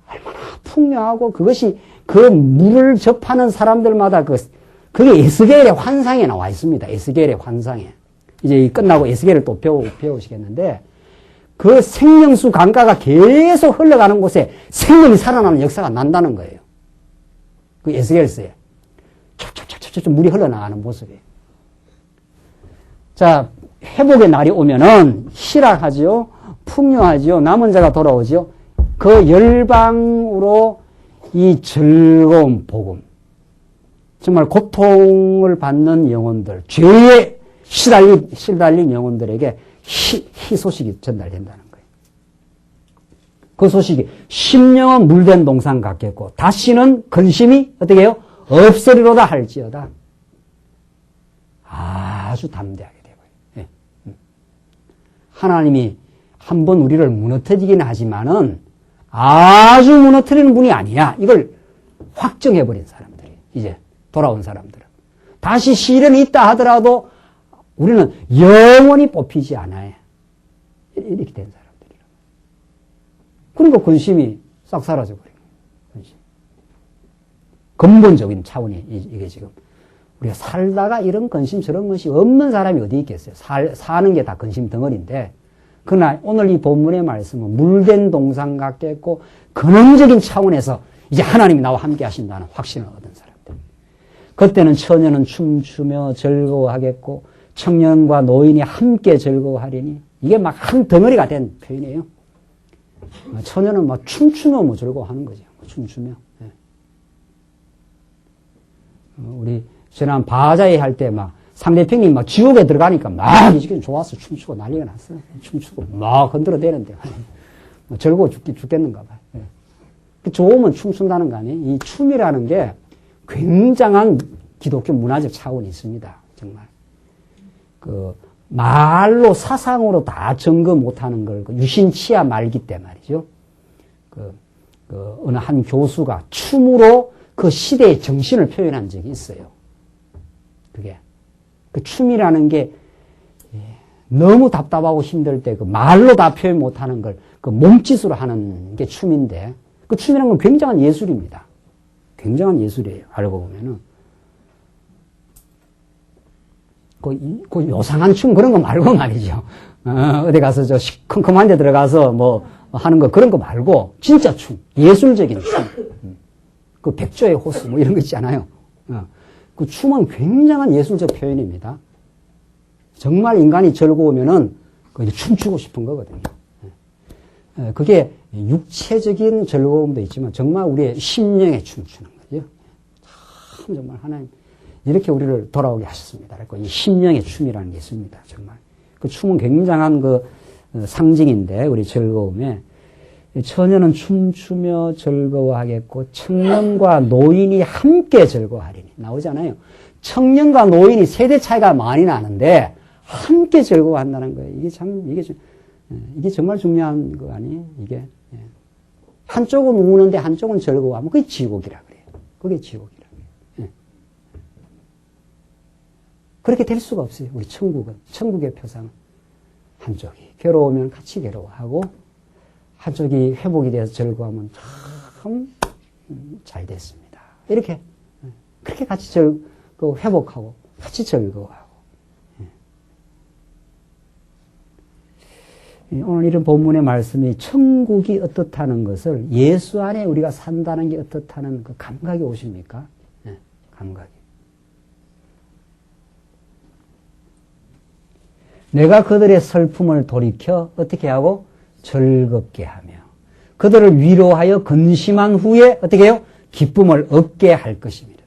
얼마나 풍요하고 그것이 그 물을 접하는 사람들마다 그게 에스겔의 환상에 나와 있습니다. 에스겔의 환상에. 이제 끝나고 에스겔을 또 배우시겠는데 그 생명수 강가가 계속 흘러가는 곳에 생명이 살아나는 역사가 난다는 거예요. 그 에스겔서에. 촉촉촉촉 물이 흘러나가는 모습이에요. 자, 회복의 날이 오면은 희락하지요. 풍요하지요. 남은 자가 돌아오지요. 그 열방으로 이 즐거운 복음. 정말 고통을 받는 영혼들, 죄에 시달린 영혼들에게 희소식이 전달된다는 거예요. 그 소식이 심령은 물된 동산 같겠고 다시는 근심이 어떻게 해요? 없으리로다 할지어다. 아주 담대하게 되고요. 예. 하나님이 한번 우리를 무너뜨리긴 하지만은 아주 무너뜨리는 분이 아니야. 이걸 확정해버린 사람들이에요. 이제 돌아온 사람들은. 다시 시련이 있다 하더라도 우리는 영원히 뽑히지 않아요. 이렇게 된 사람들이라. 그러니까 근심이 싹 사라져버린 거예요. 근심. 근본적인 차원이 이게 지금. 우리가 살다가 이런 근심 저런 것이 없는 사람이 어디 있겠어요. 사는 게 다 근심 덩어리인데 그러나 오늘 이 본문의 말씀은 물된 동산 같겠고 근원적인 차원에서 이제 하나님이 나와 함께 하신다는 확신을 얻은 사람들. 그때는 처녀는 춤추며 즐거워하겠고 청년과 노인이 함께 즐거워하리니 이게 막 한 덩어리가 된 표현이에요. 처녀는 막 춤추며 뭐 즐거워하는 거죠. 춤추며. 네. 우리 지난 바자회 할 때 막 상대편이 막 지옥에 들어가니까 막 이렇게 좋아서 춤추고 난리가 났어요. 춤추고 막 흔들어대는데 즐거워 죽겠는가 봐요. 네. 좋으면 춤춘다는 거 아니에요? 이 춤이라는 게 굉장한 기독교 문화적 차원이 있습니다. 정말. 말로 사상으로 다 증거 못하는 걸 유신치야 말기 때 말이죠. 어느 한 교수가 춤으로 그 시대의 정신을 표현한 적이 있어요. 그게. 그 춤이라는 게 너무 답답하고 힘들 때 그 말로 다 표현 못하는 걸 그 몸짓으로 하는 게 춤인데 그 춤이라는 건 굉장한 예술입니다. 굉장한 예술이에요. 알고 보면은. 그 요상한 춤 그런 거 말고 말이죠. 어디 가서 저 시큼큼한 데 들어가서 뭐 하는 거 그런 거 말고 진짜 춤. 예술적인 춤. 그 백조의 호수 뭐 이런 거 있잖아요. 그 춤은 굉장한 예술적 표현입니다. 정말 인간이 즐거우면은 춤추고 싶은 거거든요. 그게 육체적인 즐거움도 있지만 정말 우리의 심령에 춤추는 거죠. 참 정말 하나님 이렇게 우리를 돌아오게 하셨습니다. 그래서 이 심령의 춤이라는 게 있습니다. 정말 그 춤은 굉장한 그 상징인데 우리 즐거움에 처녀는 춤추며 즐거워하겠고 청년과 노인이 함께 즐거워하리니 나오잖아요. 청년과 노인이 세대 차이가 많이 나는데 함께 즐거워한다는 거예요. 이게 정말 중요한 거 아니에요? 이게 한쪽은 우는데 한쪽은 즐거워하면 그게 지옥이라 그래요. 그게 지옥이라 그래요. 그렇게 될 수가 없어요. 우리 천국의 표상은 한쪽이 괴로우면 같이 괴로워하고 한쪽이 회복이 돼서 즐거워하면 참 잘 됐습니다. 이렇게 그렇게 같이 회복하고 같이 즐거워하고. 오늘 이런 본문의 말씀이 천국이 어떻다는 것을 예수 안에 우리가 산다는 게 어떻다는 그 감각이 오십니까? 네, 감각이. 내가 그들의 슬픔을 돌이켜 어떻게 하고 즐겁게 하며 그들을 위로하여 근심한 후에 어떻게 해요? 기쁨을 얻게 할 것입니다.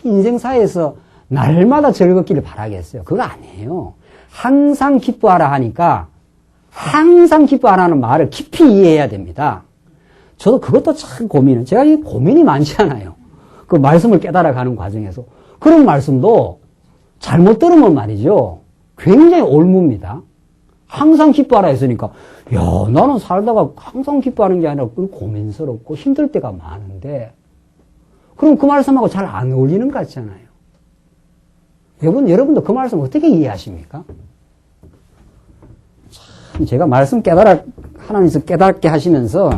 인생사에서 날마다 즐겁기를 바라겠어요. 그거 아니에요. 항상 기뻐하라 하니까 항상 기뻐하라는 말을 깊이 이해해야 됩니다. 저도 그것도 참 고민은, 제가 이 고민이 많지 않아요. 그 말씀을 깨달아가는 과정에서. 그런 말씀도 잘못 들으면 말이죠. 굉장히 올무입니다. 항상 기뻐하라 했으니까, 야, 나는 살다가 항상 기뻐하는 게 아니라 고민스럽고 힘들 때가 많은데, 그럼 그 말씀하고 잘 안 어울리는 것 같잖아요. 여러분도 그 말씀 어떻게 이해하십니까? 참, 제가 말씀 하나님께서 깨닫게 하시면서,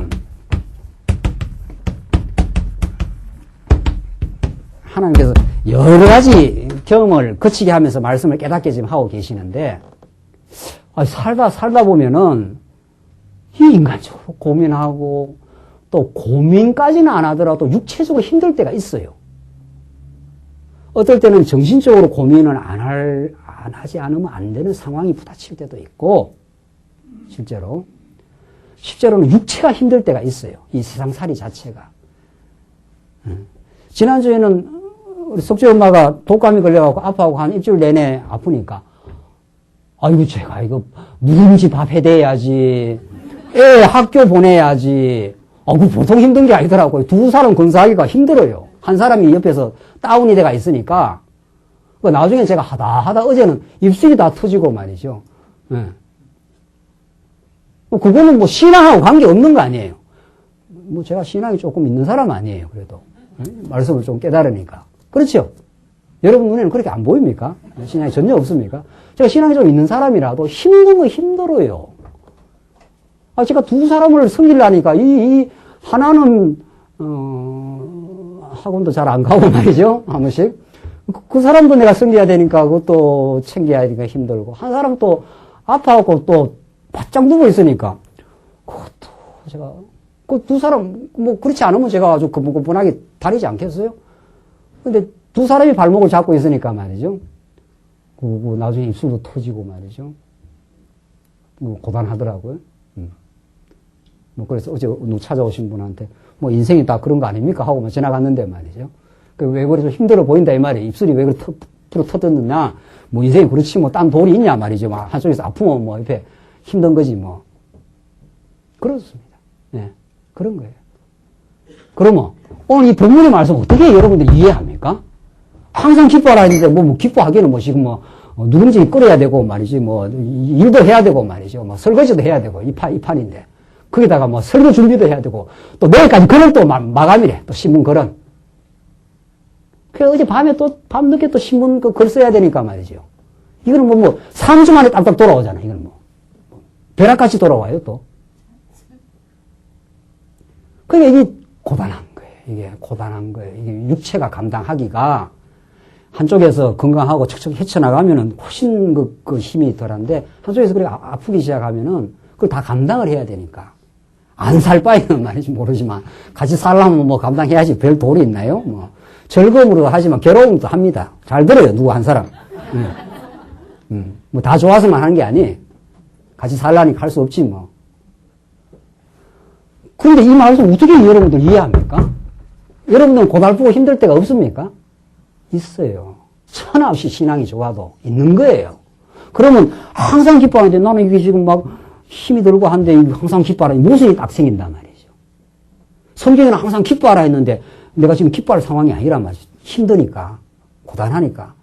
하나님께서 여러 가지 경험을 거치게 하면서 말씀을 깨닫게 지금 하고 계시는데, 살다 보면은, 이 인간적으로 고민하고, 또 고민까지는 안 하더라도 육체적으로 힘들 때가 있어요. 어떨 때는 정신적으로 고민을 안 하지 않으면 안 되는 상황이 부딪힐 때도 있고, 실제로는 육체가 힘들 때가 있어요. 이 세상살이 자체가. 지난주에는 우리 석재 엄마가 독감이 걸려갖고 아파하고 한 일주일 내내 아프니까, 아이고, 제가 이거 누군지 밥 해대야지, 애 학교 보내야지. 그 보통 힘든 게 아니더라고요. 두 사람 건사하기가 힘들어요. 한 사람이 옆에서 다운이 돼가 있으니까. 나중에 제가 하다 어제는 입술이 다 터지고 말이죠. 예. 그거는 뭐 신앙하고 관계없는 거 아니에요. 제가 신앙이 조금 있는 사람 아니에요. 그래도. 말씀을 좀 깨달으니까. 그렇죠? 여러분 눈에는 그렇게 안 보입니까? 신앙이 전혀 없습니까? 제가 신앙이 좀 있는 사람이라도 힘든 거 힘들어요. 제가 두 사람을 섬기려니까, 하나는, 학원도 잘 안 가고 말이죠. 한 번씩. 그 사람도 내가 섬겨야 되니까 그것도 챙겨야 되니까 힘들고. 한 사람 또 아파하고 또 바짝 누워 있으니까. 그것도 제가, 그 두 사람, 그렇지 않으면 제가 아주 거분하게 다니지 않겠어요? 근데 두 사람이 발목을 잡고 있으니까 말이죠. 나중에 입술도 터지고 말이죠. 고단하더라고요. 그래서 어제 누구 찾아오신 분한테, 인생이 다 그런 거 아닙니까? 하고 지나갔는데 말이죠. 왜 그래 좀 힘들어 보인다 이 말이에요. 입술이 왜 그래 터졌느냐. 인생이 그렇지 딴 돌이 있냐 말이죠. 한쪽에서 아프면 옆에 힘든 거지 그렇습니다. 예. 그런 거예요. 그러면, 오늘 이 본문의 말씀 어떻게 여러분들이 이해합니까? 항상 기뻐하라 했는데, 기뻐하기는 지금 누룽지 끓여야 되고 말이지, 일도 해야 되고 말이죠. 설거지도 해야 되고, 이 판인데. 거기다가 설교 준비도 해야 되고, 또 내일까지 글을 또 마감이래. 또 신문 글은. 그래서 어제 밤늦게 또 신문 글 써야 되니까 말이죠. 이거는 3주 만에 딱딱 돌아오잖아. 이건 벼락같이 돌아와요, 또. 그러니까 이게 고단한 거예요. 이게 육체가 감당하기가 한쪽에서 건강하고 척척 헤쳐나가면은 훨씬 그 힘이 덜한데, 한쪽에서 그렇게 아프기 시작하면은 그걸 다 감당을 해야 되니까. 안 살 바에는 말이지 모르지만, 같이 살려면 감당해야지 별 도리 있나요? 즐거움으로도 하지만 괴로움도 합니다. 잘 들어요, 누구 한 사람. 다 좋아서만 하는 게 아니. 같이 살라니까 할 수 없지, 그런데 이 말씀 어떻게 여러분들 이해합니까? 여러분들은 고달프고 힘들 때가 없습니까? 있어요. 천하 없이 신앙이 좋아도 있는 거예요. 그러면 항상 기뻐하는데 나는 이게 지금 힘이 들고 한데 항상 기뻐하라. 모순이 딱 생긴단 말이죠. 성경에는 항상 기뻐하라 했는데 내가 지금 기뻐할 상황이 아니란 말이죠. 힘드니까. 고단하니까.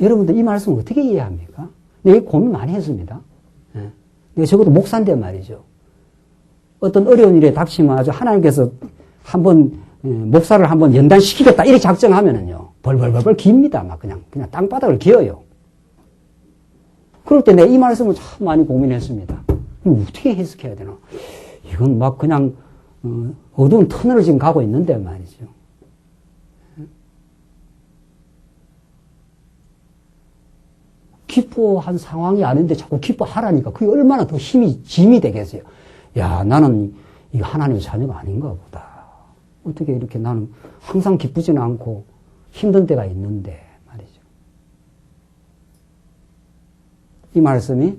여러분들 이 말씀을 어떻게 이해합니까? 내가 고민 많이 했습니다. 내가 적어도 목사인데 말이죠. 어떤 어려운 일에 닥치면 아주 하나님께서 목사를 한번 연단시키겠다 이렇게 작정하면은요. 벌벌벌벌 깁니다. 그냥 땅바닥을 기어요. 그럴 때 내가 이 말씀을 참 많이 고민했습니다. 어떻게 해석해야 되나? 이건 그냥 어두운 터널을 지금 가고 있는데 말이죠. 기뻐한 상황이 아닌데 자꾸 기뻐하라니까 그게 얼마나 더 짐이 되겠어요. 야, 나는 이거 하나님의 자녀가 아닌가 보다. 어떻게 이렇게 나는 항상 기쁘지는 않고 힘든 때가 있는데 말이죠. 이 말씀이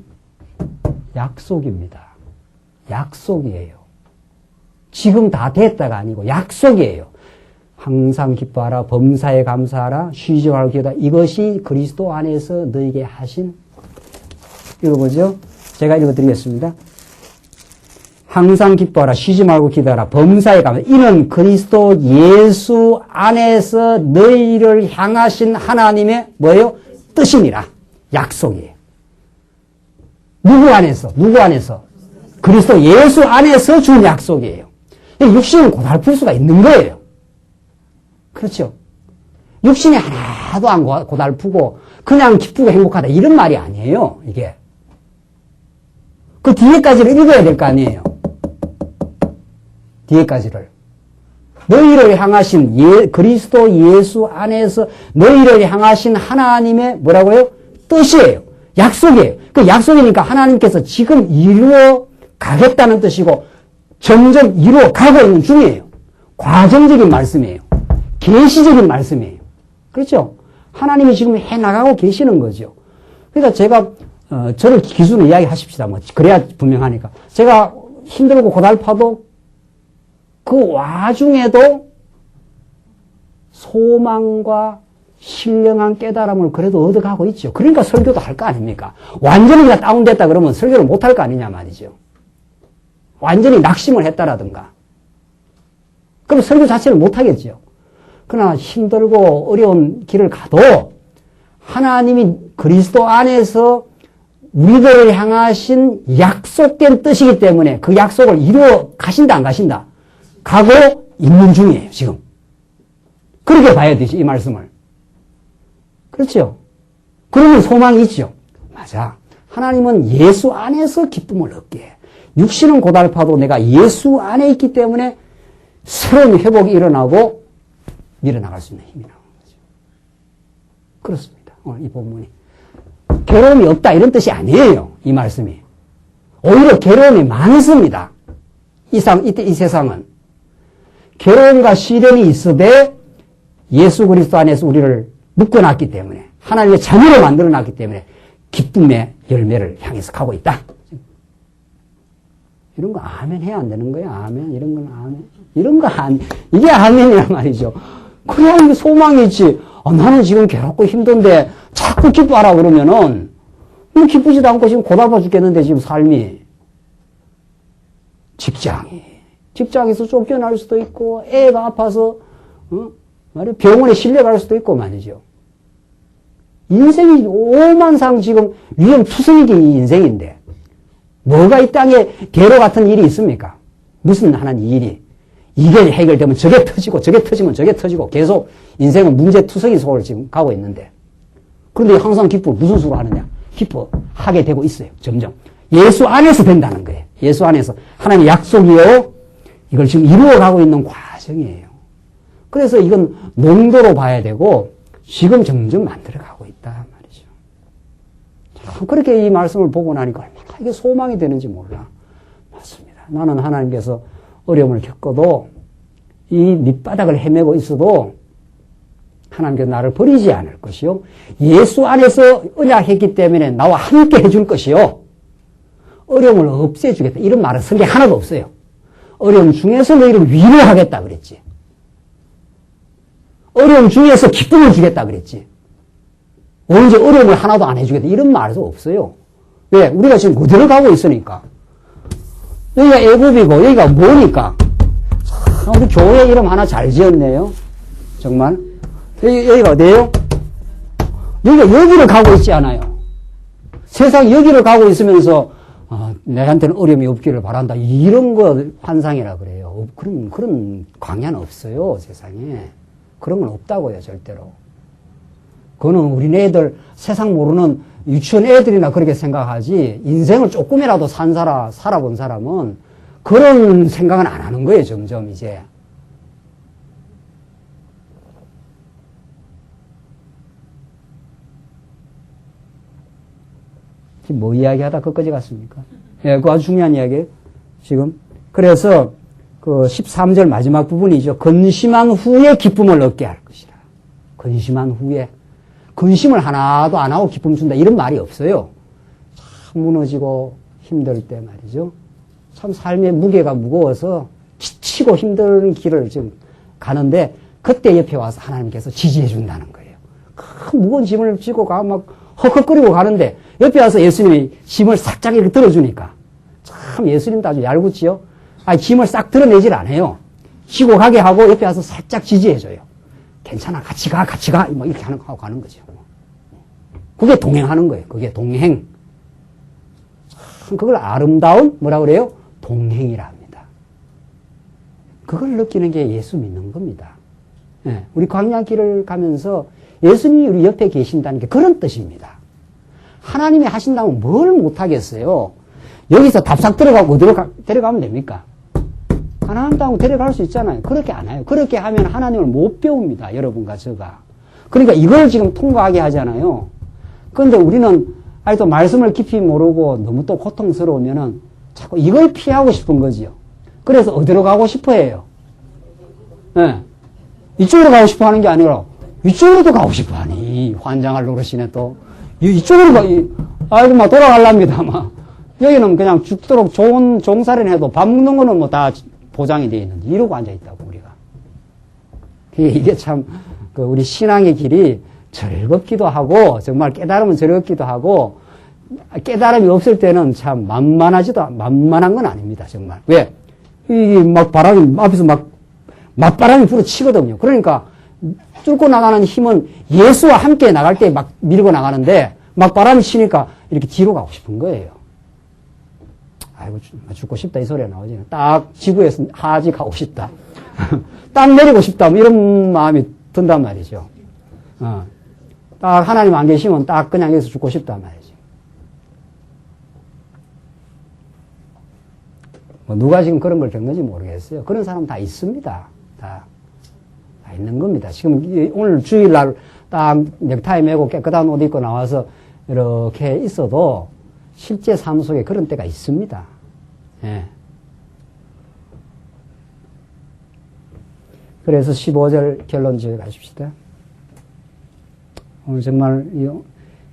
약속입니다. 약속이에요. 지금 다 됐다가 아니고 약속이에요. 항상 기뻐하라, 범사에 감사하라, 쉬지 말고 기도하라. 이것이 그리스도 안에서 너에게 하신, 읽어보죠. 제가 읽어드리겠습니다. 항상 기뻐하라, 쉬지 말고 기도하라, 범사에 감사하라. 이는 그리스도 예수 안에서 너희를 향하신 하나님의 뭐예요? 뜻이니라. 약속이에요. 누구 안에서? 누구 안에서? 그리스도 예수 안에서 준 약속이에요. 육신은 고달플 수가 있는 거예요. 그렇죠? 육신이 하나도 안 고달프고 그냥 기쁘고 행복하다 이런 말이 아니에요. 이게. 그 뒤에까지를 읽어야 될 거 아니에요. 뒤에까지를. 너희를 향하신 그리스도 예수 안에서 너희를 향하신 하나님의 뭐라고요? 뜻이에요. 약속이에요. 그 약속이니까 하나님께서 지금 이루어 가겠다는 뜻이고 점점 이루어 가고 있는 중이에요. 과정적인 말씀이에요. 계시적인 말씀이에요. 그렇죠? 하나님이 지금 해나가고 계시는 거죠. 그러니까 제가 저를 기준으로 이야기하십시다. 뭐 그래야 분명하니까. 제가 힘들고 고달파도 그 와중에도 소망과 신령한 깨달음을 그래도 얻어가고 있죠. 그러니까 설교도 할 거 아닙니까? 완전히 다운됐다 그러면 설교를 못 할 거 아니냐 말이죠. 완전히 낙심을 했다라든가. 그럼 설교 자체를 못 하겠죠. 그러나 힘들고 어려운 길을 가도 하나님이 그리스도 안에서 우리들을 향하신 약속된 뜻이기 때문에 그 약속을 이루어 가신다 안 가신다? 가고 있는 중이에요. 지금. 그렇게 봐야 되지 이 말씀을. 그렇죠? 그러면 소망이 있죠. 맞아. 하나님은 예수 안에서 기쁨을 얻게 해. 육신은 고달파도 내가 예수 안에 있기 때문에 새로운 회복이 일어나고 밀어나갈 수 있는 힘이 나오는 거죠. 그렇습니다. 오늘 이 본문이. 괴로움이 없다 이런 뜻이 아니에요. 이 말씀이. 오히려 괴로움이 많습니다. 이 세상은. 괴로움과 시련이 있으되 예수 그리스도 안에서 우리를 묶어놨기 때문에 하나님의 자녀로 만들어놨기 때문에 기쁨의 열매를 향해서 가고 있다. 이런 거 아멘 해야 안 되는 거야. 아멘. 이런 건 아멘. 이런 거 아멘. 이게 아멘이란 말이죠. 그래야 이게 소망이 있지. 나는 지금 괴롭고 힘든데 자꾸 기뻐하라 그러면은 기쁘지도 않고 지금 고달파 죽겠는데 지금 삶이. 직장에서 쫓겨날 수도 있고 애가 아파서 병원에 실려갈 수도 있고 말이죠. 인생이 오만상 지금 위험투성이게 이 인생인데 뭐가 이 땅에 대로 같은 일이 있습니까? 무슨 하나님 일이. 이게 해결되면 저게 터지고 저게 터지면 저게 터지고 계속 인생은 문제투성이 속을 지금 가고 있는데 그런데 항상 기쁨을 무슨 수로 하느냐? 기뻐하게 되고 있어요. 점점. 예수 안에서 된다는 거예요. 예수 안에서. 하나님의 약속이요. 이걸 지금 이루어가고 있는 과정이에요. 그래서 이건 농도로 봐야 되고 지금 점점 만들어가고 있다 말이죠. 참 그렇게 이 말씀을 보고 나니까 얼마나 이게 소망이 되는지 몰라. 맞습니다. 나는 하나님께서 어려움을 겪어도 이 밑바닥을 헤매고 있어도 하나님께서 나를 버리지 않을 것이요. 예수 안에서 언약했기 때문에 나와 함께 해줄 것이요. 어려움을 없애주겠다. 이런 말은 성경에 하나도 없어요. 어려움 중에서 너희를 위로하겠다 그랬지. 어려움 중에서 기쁨을 주겠다 그랬지. 언제 어려움을 하나도 안 해주겠다. 이런 말도 없어요. 왜? 우리가 지금 그대로 가고 있으니까. 여기가 애굽이고 여기가 뭐니까. 참 우리 교회 이름 하나 잘 지었네요. 정말. 여기가 어디예요? 여기가 여기를 가고 있지 않아요. 세상 여기를 가고 있으면서 내한테는 어려움이 없기를 바란다. 이런 거 환상이라 그래요. 그런 광야는 없어요. 세상에. 그런 건 없다고요. 절대로. 그거는 우리네들 세상 모르는 유치원 애들이나 그렇게 생각하지 인생을 조금이라도 살아본 사람은 그런 생각은 안 하는 거예요. 점점 이제. 지금 뭐 이야기하다 거기까지 갔습니까? 예, 그거 아주 중요한 이야기예요. 지금. 그래서 그 13절 마지막 부분이죠. 근심한 후에 기쁨을 얻게 할 것이라. 근심한 후에. 근심을 하나도 안 하고 기쁨 준다. 이런 말이 없어요. 참 무너지고 힘들 때 말이죠. 참 삶의 무게가 무거워서 지치고 힘든 길을 지금 가는데 그때 옆에 와서 하나님께서 지지해 준다는 거예요. 큰 무거운 짐을 지고 막 헉헉거리고 가는데 옆에 와서 예수님이 짐을 싹 이렇게 들어주니까 참 예수님도 아주 얄궂지요. 아니, 짐을 싹 드러내질 않아요. 지고 가게 하고 옆에 와서 살짝 지지해줘요. 괜찮아, 같이 가. 뭐 이렇게 하고 가는 거죠. 그게 동행하는 거예요. 그게 동행. 참 그걸 아름다운 뭐라 그래요? 동행이라 합니다. 그걸 느끼는 게 예수 믿는 겁니다. 네, 우리 광야길을 가면서 예수님이 우리 옆에 계신다는 게 그런 뜻입니다. 하나님이 하신다면 뭘 못하겠어요? 여기서 답싹 들어가고 어디로 데려가면 됩니까? 가나안 땅으로 데려갈 수 있잖아요. 그렇게 안 해요. 그렇게 하면 하나님을 못 배웁니다. 여러분과 제가. 그러니까 이걸 지금 통과하게 하잖아요. 그런데 우리는 아직도 말씀을 깊이 모르고 너무 또 고통스러우면은 자꾸 이걸 피하고 싶은 거지요. 그래서 어디로 가고 싶어 해요? 네. 이쪽으로 가고 싶어 하는 게 아니라 이쪽으로도 가고 싶어 하니. 환장할 노릇이네 또. 이쪽으로 아이고, 막 돌아갈랍니다. 막. 여기는 그냥 죽도록 좋은 종살이는 해도 밥 먹는 거는 뭐 다 보장이 되어 있는데 이러고 앉아있다고 우리가. 이게 참 우리 신앙의 길이 즐겁기도 하고 정말 깨달으면 즐겁기도 하고 깨달음이 없을 때는 참 만만한 건 아닙니다. 정말. 왜? 이게 막 바람이 앞에서 막 맞바람이 불어치거든요. 그러니까 뚫고 나가는 힘은 예수와 함께 나갈 때 막 밀고 나가는데 막 바람이 치니까 이렇게 뒤로 가고 싶은 거예요. 아이고, 죽고 싶다 이 소리가 나오지. 딱 지구에서 하지 가고 싶다. 딱 내리고 싶다. 뭐 이런 마음이 든단 말이죠. 딱 하나님 안 계시면 딱 그냥 여기서 죽고 싶단 말이죠. 뭐 누가 지금 그런 걸 겪는지 모르겠어요. 그런 사람 다 있습니다. 다 있는 겁니다. 지금 오늘 주일날 딱 넥타이 메고 깨끗한 옷 입고 나와서 이렇게 있어도 실제 삶 속에 그런 때가 있습니다. 예. 그래서 15절 결론 지어 가십시다. 오늘 정말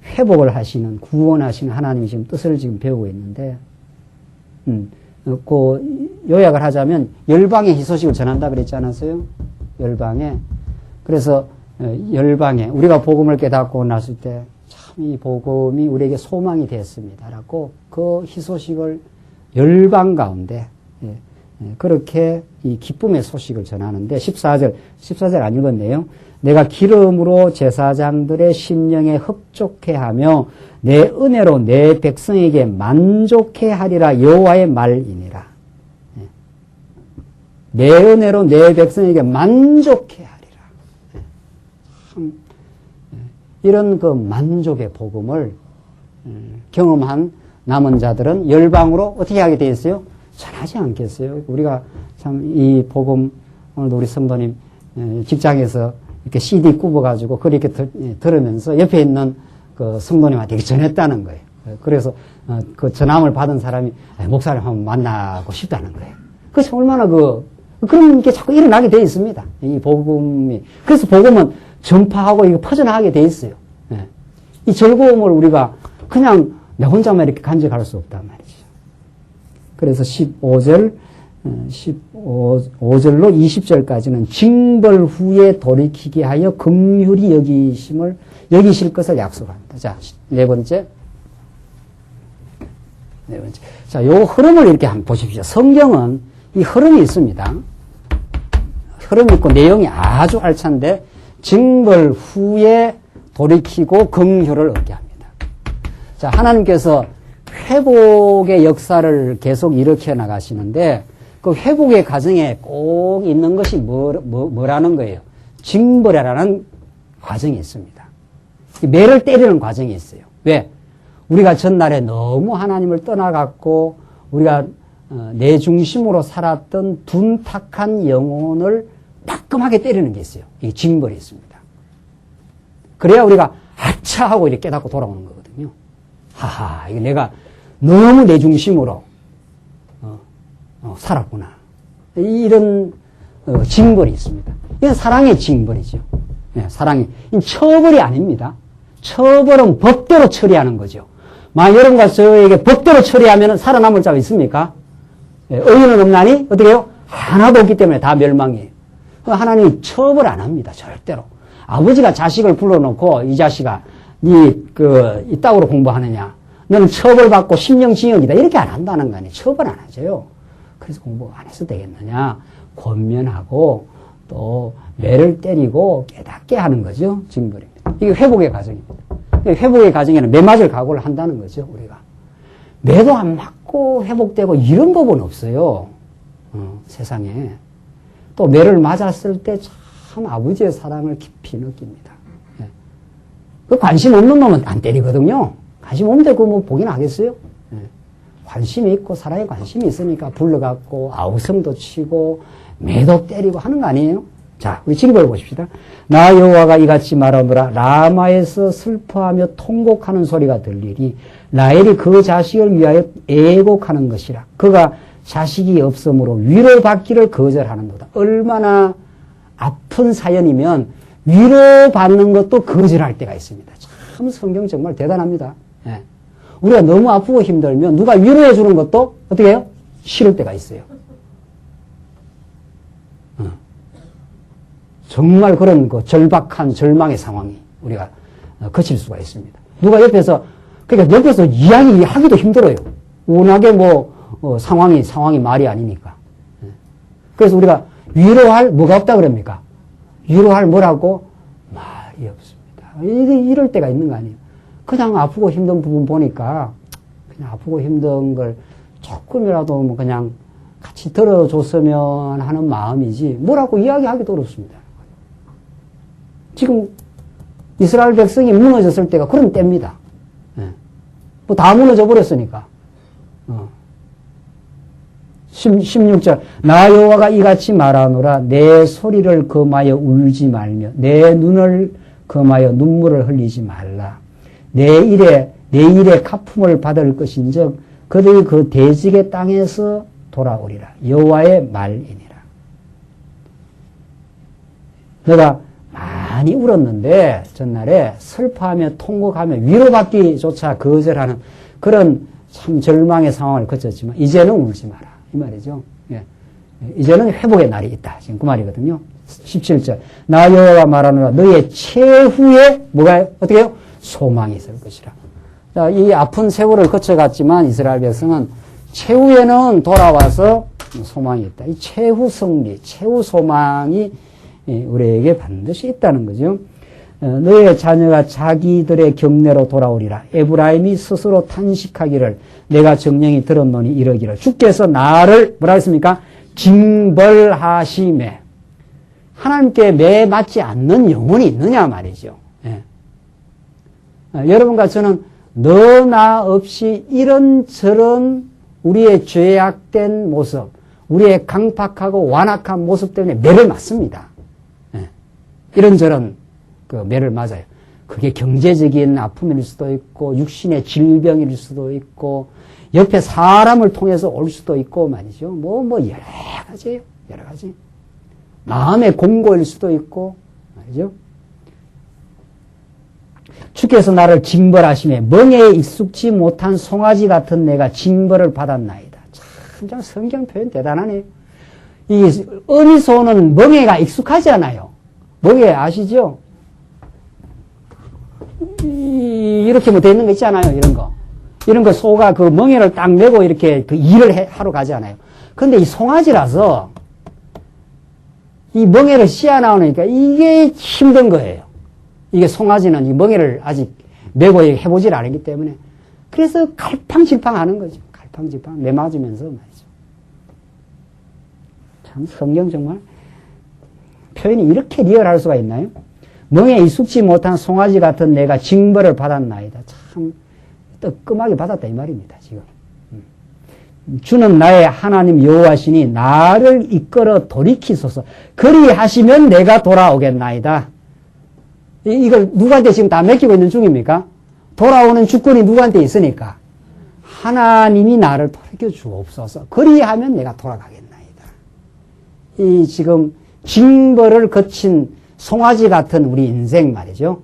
회복을 하시는, 구원하시는 하나님이 지금 뜻을 지금 배우고 있는데, 그 요약을 하자면 열방에 희소식을 전한다 그랬지 않았어요? 열방에. 그래서 열방에 우리가 복음을 깨닫고 났을 때 참 이 복음이 우리에게 소망이 됐습니다. 라고 그 희소식을 열방 가운데 그렇게 이 기쁨의 소식을 전하는데 14절 안 읽었네요. 내가 기름으로 제사장들의 심령에 흡족해 하며 내 은혜로 내 백성에게 만족해 하리라 여호와의 말이니라. 내 은혜로 내 백성에게 만족해 하리라. 참 이런 그 만족의 복음을 경험한 남은 자들은 열방으로 어떻게 하게 되어 있어요? 전하지 않겠어요? 우리가 참 이 복음 오늘도 우리 성도님 직장에서 이렇게 CD 굽어가지고 그렇게 들으면서 옆에 있는 그 성도님한테 전했다는 거예요. 그래서 그 전함을 받은 사람이 목사님 한번 만나고 싶다는 거예요. 그래서 얼마나 그런 게 자꾸 일어나게 돼 있습니다. 이 복음이. 그래서 복음은 전파하고 이거 퍼져나가게 돼 있어요. 이 즐거움을 우리가 그냥 내 혼자만 이렇게 간직할 수 없단 말이죠. 그래서 15절로 20절까지는 징벌 후에 돌이키게 하여 긍휼히 여기실 것을 약속합니다. 자, 네 번째. 자, 요 흐름을 이렇게 한번 보십시오. 성경은 이 흐름이 있습니다. 흐름이 있고 내용이 아주 알찬데 징벌 후에 돌이키고 긍휼을 얻게 합니다. 자, 하나님께서 회복의 역사를 계속 일으켜 나가시는데 그 회복의 과정에 꼭 있는 것이 뭐라는 거예요? 징벌이라는 과정이 있습니다. 매를 때리는 과정이 있어요. 왜? 우리가 전날에 너무 하나님을 떠나갔고 우리가 내 중심으로 살았던 둔탁한 영혼을 따끔하게 때리는 게 있어요. 이게 징벌이 있습니다. 그래야 우리가 아차 하고 이렇게 깨닫고 돌아오는 거거든요. 하하, 이게 내가 너무 내 중심으로 살았구나. 이런 징벌이 있습니다. 이건 사랑의 징벌이죠. 네, 사랑이. 처벌이 아닙니다. 처벌은 법대로 처리하는 거죠. 만약 여러분과 저에게 법대로 처리하면 살아남을 자가 있습니까? 의인은 없나니 어떻게 해요? 하나도 없기 때문에 다 멸망이에요. 하나님이 처벌 안 합니다. 절대로. 아버지가 자식을 불러놓고 이 자식아 이 땅으로 공부하느냐 너는 처벌받고 심령징역이다 이렇게 안 한다는 거 아니에요. 처벌 안 하죠. 그래서 공부 안 해서 되겠느냐 권면하고 또 매를 때리고 깨닫게 하는 거죠. 징벌입니다. 이게 회복의 과정입니다. 회복의 과정에는 매 맞을 각오를 한다는 거죠. 우리가 매도 안 맞고 회복되고 이런 법은 없어요. 세상에. 또 매를 맞았을 때 참 아버지의 사랑을 깊이 느낍니다. 예. 그 관심 없는 놈은 안 때리거든요. 관심 없는데 그 뭐 보긴 하겠어요? 예. 관심이 있고 사랑에 관심이 있으니까 불러갖고 아우성도 치고 매도 때리고 하는 거 아니에요? 자, 우리 징벌 보십시다. 나 여호와가 이같이 말하노라. 라마에서 슬퍼하며 통곡하는 소리가 들리니 라헬이 그 자식을 위하여 애곡하는 것이라. 그가 자식이 없으므로 위로받기를 거절하는도다. 얼마나 아픈 사연이면 위로받는 것도 거절할 때가 있습니다. 참 성경 정말 대단합니다. 예. 우리가 너무 아프고 힘들면 누가 위로해 주는 것도 어떻게 해요? 싫을 때가 있어요. 정말 그런 절박한 절망의 상황이 우리가 거칠 수가 있습니다. 누가 그러니까 옆에서 이야기하기도 힘들어요. 워낙에 상황이 말이 아니니까. 그래서 우리가 위로할 뭐가 없다 그럽니까? 위로할 뭐라고? 말이 없습니다. 이럴 때가 있는 거 아니에요. 그냥 아프고 힘든 부분 보니까 그냥 아프고 힘든 걸 조금이라도 그냥 같이 들어줬으면 하는 마음이지 뭐라고 이야기하기도 어렵습니다. 지금 이스라엘 백성이 무너졌을 때가 그런 때입니다. 다 무너져 버렸으니까. 16절 나 여호와가 이같이 말하노라. 내 소리를 금하여 울지 말며 내 눈을 금하여 눈물을 흘리지 말라. 내 일에 가품을 받을 것인즉 그들이 그 대직의 땅에서 돌아오리라. 여호와의 말이니라. 내가 많이 울었는데 전날에 슬퍼하며 통곡하며 위로받기조차 거절하는 그런 참 절망의 상황을 거쳤지만 이제는 울지 마라. 이 말이죠. 예. 이제는 회복의 날이 있다. 지금 그 말이거든요. 17절 나 여호와가 말하노라. 너의 최후에 뭐가 어떻게 해요? 소망이 있을 것이라. 자, 이 아픈 세월을 거쳐갔지만 이스라엘 백성은 최후에는 돌아와서 소망이 있다. 이 최후 승리, 최후 소망이 우리에게 반드시 있다는 거죠. 너의 자녀가 자기들의 경내로 돌아오리라. 에브라임이 스스로 탄식하기를 내가 정령이 들었노니 이러기를 주께서 나를 뭐라 했습니까? 징벌하심에 하나님께 매 맞지 않는 영혼이 있느냐 말이죠. 예. 여러분과 저는 너나 없이 이런저런 우리의 죄악된 모습, 우리의 강팍하고 완악한 모습 때문에 매를 맞습니다. 예. 이런저런 매를 맞아요. 그게 경제적인 아픔일 수도 있고 육신의 질병일 수도 있고 옆에 사람을 통해서 올 수도 있고 말이죠. 여러 가지예요. 여러 가지. 마음의 공고일 수도 있고 말이죠. 주께서 나를 징벌하심에 멍에에 익숙지 못한 송아지 같은 내가 징벌을 받았나이다. 참 성경 표현 대단하네요. 이 어미소는 멍에가 익숙하지 않아요. 멍에 아시죠? 이렇게 돼 있는 거 있잖아요. 이런 거 소가 그 멍에를 딱 메고 이렇게 그 일을 하러 가지 않아요. 근데 이 송아지라서 이 멍에를 씌어 나오니까 이게 힘든 거예요. 이게 송아지는 이 멍에를 아직 메고 해보질 않았기 때문에. 그래서 갈팡질팡 하는 거죠. 갈팡질팡 매 맞으면서 말이죠. 참 성경 정말 표현이 이렇게 리얼할 수가 있나요? 멍에 익숙지 못한 송아지 같은 내가 징벌을 받았나이다. 참 뜨끔하게 받았다 이 말입니다. 지금 주는 나의 하나님 여호와시니 나를 이끌어 돌이키소서. 그리하시면 내가 돌아오겠나이다. 이걸 누구한테 지금 다 맡기고 있는 중입니까? 돌아오는 주권이 누구한테 있으니까 하나님이 나를 돌이켜 주옵소서. 그리하면 내가 돌아가겠나이다. 이 지금 징벌을 거친 송아지 같은 우리 인생 말이죠.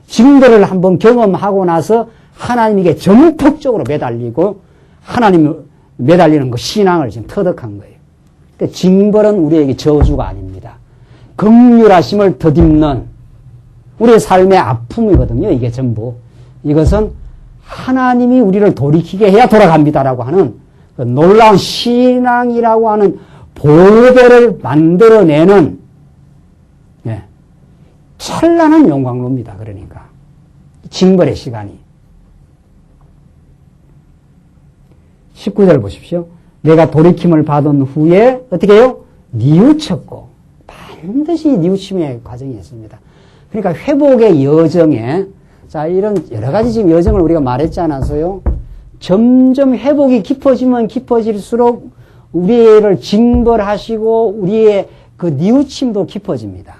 징벌을 한번 경험하고 나서 하나님에게 전폭적으로 매달리고 하나님 매달리는 그 신앙을 지금 터득한 거예요. 그러니까 징벌은 우리에게 저주가 아닙니다. 긍휼하심을 덧입는 우리의 삶의 아픔이거든요. 이게 전부. 이것은 하나님이 우리를 돌이키게 해야 돌아갑니다라고 하는 그 놀라운 신앙이라고 하는 보배를 만들어내는 예, 찬란한 영광로입니다. 그러니까 징벌의 시간이. 19절 보십시오. 내가 돌이킴을 받은 후에 어떻게 해요? 뉘우쳤고 반드시 뉘우침의 과정이 있습니다. 그러니까 회복의 여정에 자 이런 여러 가지 지금 여정을 우리가 말했지 않았어요? 점점 회복이 깊어지면 깊어질수록 우리를 징벌하시고 우리의 그 뉘우침도 깊어집니다.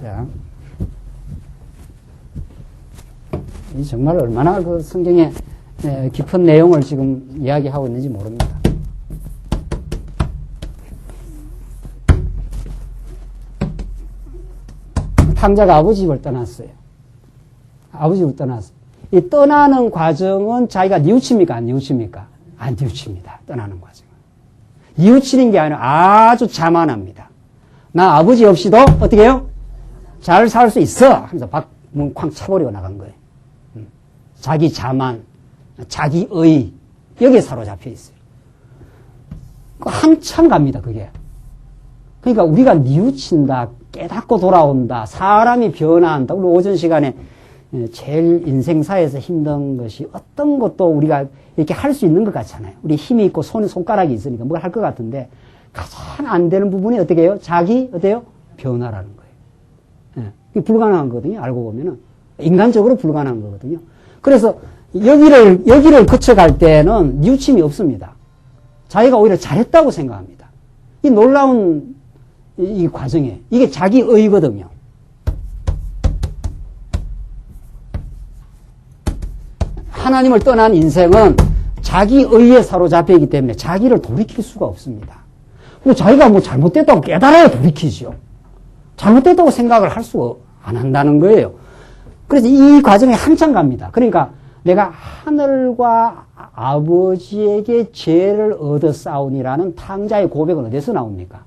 자, 이 정말 얼마나 그 성경에 깊은 내용을 지금 이야기하고 있는지 모릅니다. 탕자가 아버지 집을 떠났어요. 아버지 집을 떠났어요. 이 떠나는 과정은 자기가 뉘우칩니까? 안 뉘우칩니까? 안 뉘우칩니다. 떠나는 과정은. 뉘우치는 게 아니라 아주 자만합니다. 나 아버지 없이도 어떻게 해요? 잘 살 수 있어! 하면서 문 쾅 차버리고 나간 거예요. 자기 자만, 자기의, 여기에 사로잡혀 있어요. 한참 갑니다, 그게. 그러니까 우리가 뉘우친다, 깨닫고 돌아온다, 사람이 변화한다. 우리 오전 시간에 제일 인생사에서 힘든 것이 어떤 것도 우리가 이렇게 할 수 있는 것 같잖아요. 우리 힘이 있고 손가락이 있으니까 뭘 할 것 같은데 가장 안 되는 부분이 어떻게 해요? 어때요? 변화라는 거예요. 예. 이게 불가능한 거거든요. 알고 보면은. 인간적으로 불가능한 거거든요. 그래서 여기를 거쳐갈 때는 뉘우침이 없습니다. 자기가 오히려 잘했다고 생각합니다. 이 놀라운 이 과정에 이게 자기의거든요. 하나님을 떠난 인생은 자기의에 사로잡혀 있기 때문에 자기를 돌이킬 수가 없습니다. 그리고 자기가 뭐 잘못됐다고 깨달아야 돌이키죠. 잘못됐다고 생각을 할 수가 안 한다는 거예요. 그래서 이 과정에 한참 갑니다. 그러니까 내가 하늘과 아버지에게 죄를 얻어 싸우니라는 탕자의 고백은 어디서 나옵니까?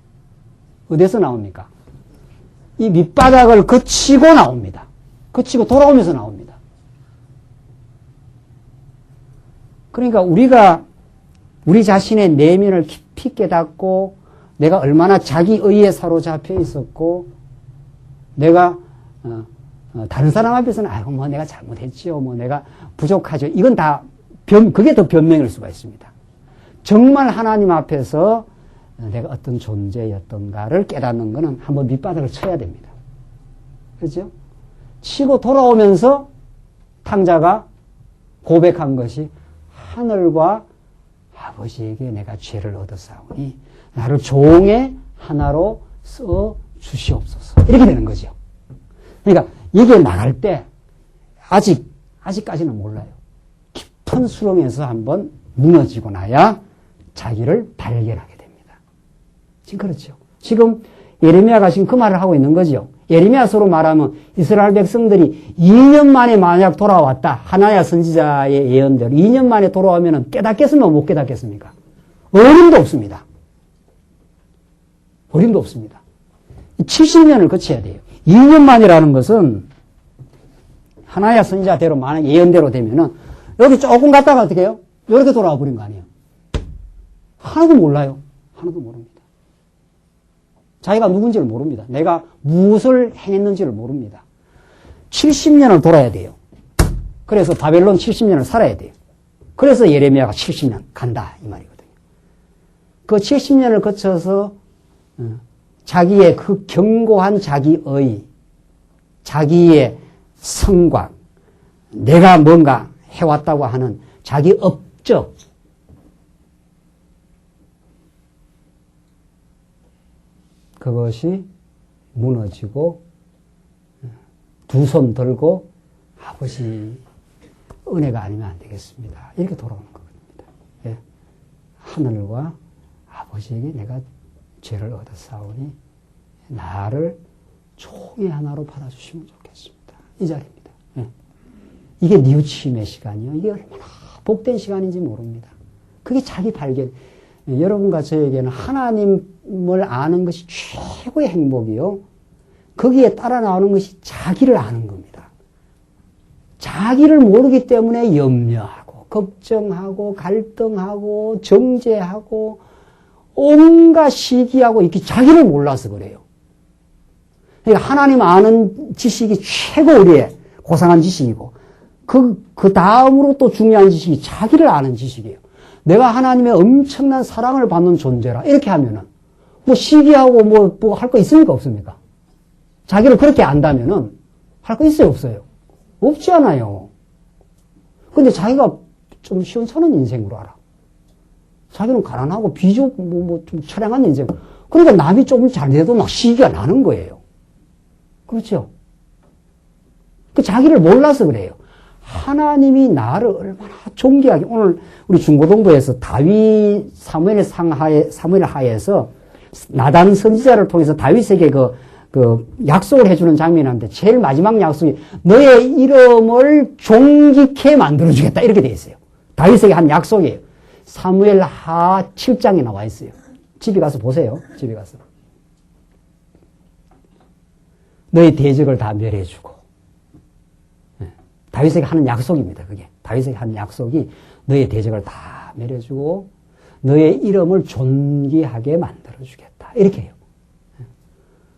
어디서 나옵니까? 이 밑바닥을 거치고 나옵니다. 거치고 돌아오면서 나옵니다. 그러니까 우리가 우리 자신의 내면을 깊이 깨닫고 내가 얼마나 자기의에 사로잡혀 있었고 내가 다른 사람 앞에서는 아이고 뭐 내가 잘못했지요. 뭐 내가 부족하죠. 이건 다 그게 더 변명일 수가 있습니다. 정말 하나님 앞에서 내가 어떤 존재였던가를 깨닫는 것은 한번 밑바닥을 쳐야 됩니다. 그렇죠? 치고 돌아오면서 탕자가 고백한 것이 하늘과 아버지에게 내가 죄를 얻었사오니 나를 종의 하나로 써 주시옵소서. 이렇게 되는 거죠. 그러니까 여기에 나갈 때 아직까지는 몰라요. 깊은 수렁에서 한번 무너지고 나야 자기를 발견하게 됩니다. 지금 그렇죠. 지금 예레미야가 지금 그 말을 하고 있는 거죠. 예레미야서로 말하면 이스라엘 백성들이 2년 만에 만약 돌아왔다. 하나야 선지자의 예언대로 2년 만에 돌아오면 깨닫겠습니까? 못 깨닫겠습니까? 어림도 없습니다. 어림도 없습니다. 70년을 거쳐야 돼요. 2년 만이라는 것은 하나야 선지자대로 만약 예언대로 되면은 여기 조금 갔다가 어떻게 해요? 이렇게 돌아와 버린 거 아니에요. 하나도 몰라요. 하나도 모릅니다. 자기가 누군지를 모릅니다. 내가 무엇을 행했는지를 모릅니다. 70년을 돌아야 돼요. 그래서 바벨론 70년을 살아야 돼요. 그래서 예레미야가 70년 간다 이 말이거든요. 그 70년을 거쳐서 자기의 그 견고한 자기의 성곽, 내가 뭔가 해왔다고 하는 자기 업적, 그것이 무너지고 두 손 들고 아버지 은혜가 아니면 안 되겠습니다. 이렇게 돌아오는 겁니다. 예. 하늘과 아버지에게 내가 죄를 얻었사오니 나를 총의 하나로 받아주시면 좋겠습니다. 이 자리입니다. 예. 이게 뉘우침의 시간이요. 이게 얼마나 복된 시간인지 모릅니다. 그게 자기 발견. 여러분과 저에게는 하나님을 아는 것이 최고의 행복이요. 거기에 따라 나오는 것이 자기를 아는 겁니다. 자기를 모르기 때문에 염려하고 걱정하고 갈등하고 정죄하고 온갖 시기하고 이렇게 자기를 몰라서 그래요. 그러니까 하나님 아는 지식이 최고 우리의 고상한 지식이고 그 다음으로 또 중요한 지식이 자기를 아는 지식이에요. 내가 하나님의 엄청난 사랑을 받는 존재라 이렇게 하면은 뭐 시기하고 뭐 할 거 있습니까 없습니까? 자기를 그렇게 안다면은 할 거 있어요 없어요? 없지 않아요. 근데 자기가 좀 시원찮은 인생으로 알아. 자기는 가난하고 비좁 좀 처량한 인생. 그러니까 남이 조금 잘 돼도 막 시기가 나는 거예요. 그렇죠? 그 자기를 몰라서 그래요. 하나님이 나를 얼마나 존귀하게 오늘 우리 중고등부에서 다윗 사무엘 하에서 나단 선지자를 통해서 다윗에게 그 약속을 해주는 장면이 있는데 제일 마지막 약속이 너의 이름을 존귀케 만들어주겠다 이렇게 돼 있어요. 다윗에게 한 약속이에요. 사무엘 하 7장에 나와 있어요. 집에 가서 보세요. 집에 가서. 너의 대적을 다 멸해주고 다윗에게 하는 약속입니다. 그게 다윗에게 하는 약속이 너의 대적을 다 멸해주고 너의 이름을 존귀하게 만들어주겠다. 이렇게 해요.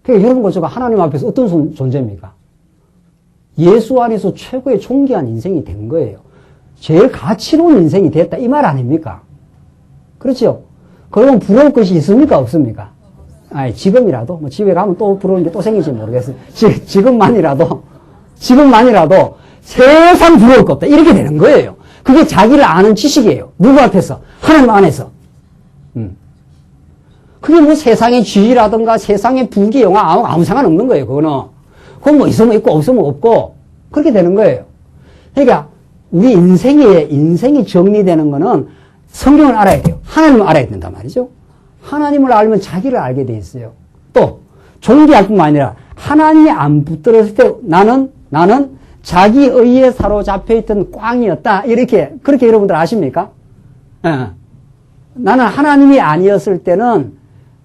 그러니까 여러분과 제가 하나님 앞에서 어떤 존재입니까? 예수 안에서 최고의 존귀한 인생이 된 거예요. 제일 가치로운 인생이 됐다. 이 말 아닙니까? 그렇죠? 그러면 부러울 것이 있습니까? 없습니까? 아니, 지금이라도, 뭐 집에 가면 또 부러운 게 또 생길지 모르겠어요. 지금만이라도 세상 부러울 것 없다. 이렇게 되는 거예요. 그게 자기를 아는 지식이에요. 누구 앞에서? 하나님 안에서. 그게 뭐 세상의 지위라든가 세상의 부귀, 영화 아무 상관없는 거예요. 그건 뭐 있으면 있고 없으면 없고 그렇게 되는 거예요. 그러니까 우리 인생이 정리되는 거는 성경을 알아야 돼요. 하나님을 알아야 된단 말이죠. 하나님을 알면 자기를 알게 돼 있어요. 또 존귀할 뿐만 아니라 하나님이 안 붙들었을 때 나는 자기 의에 사로잡혀 있던 꽝이었다. 그렇게 여러분들 아십니까? 예. 나는 하나님이 아니었을 때는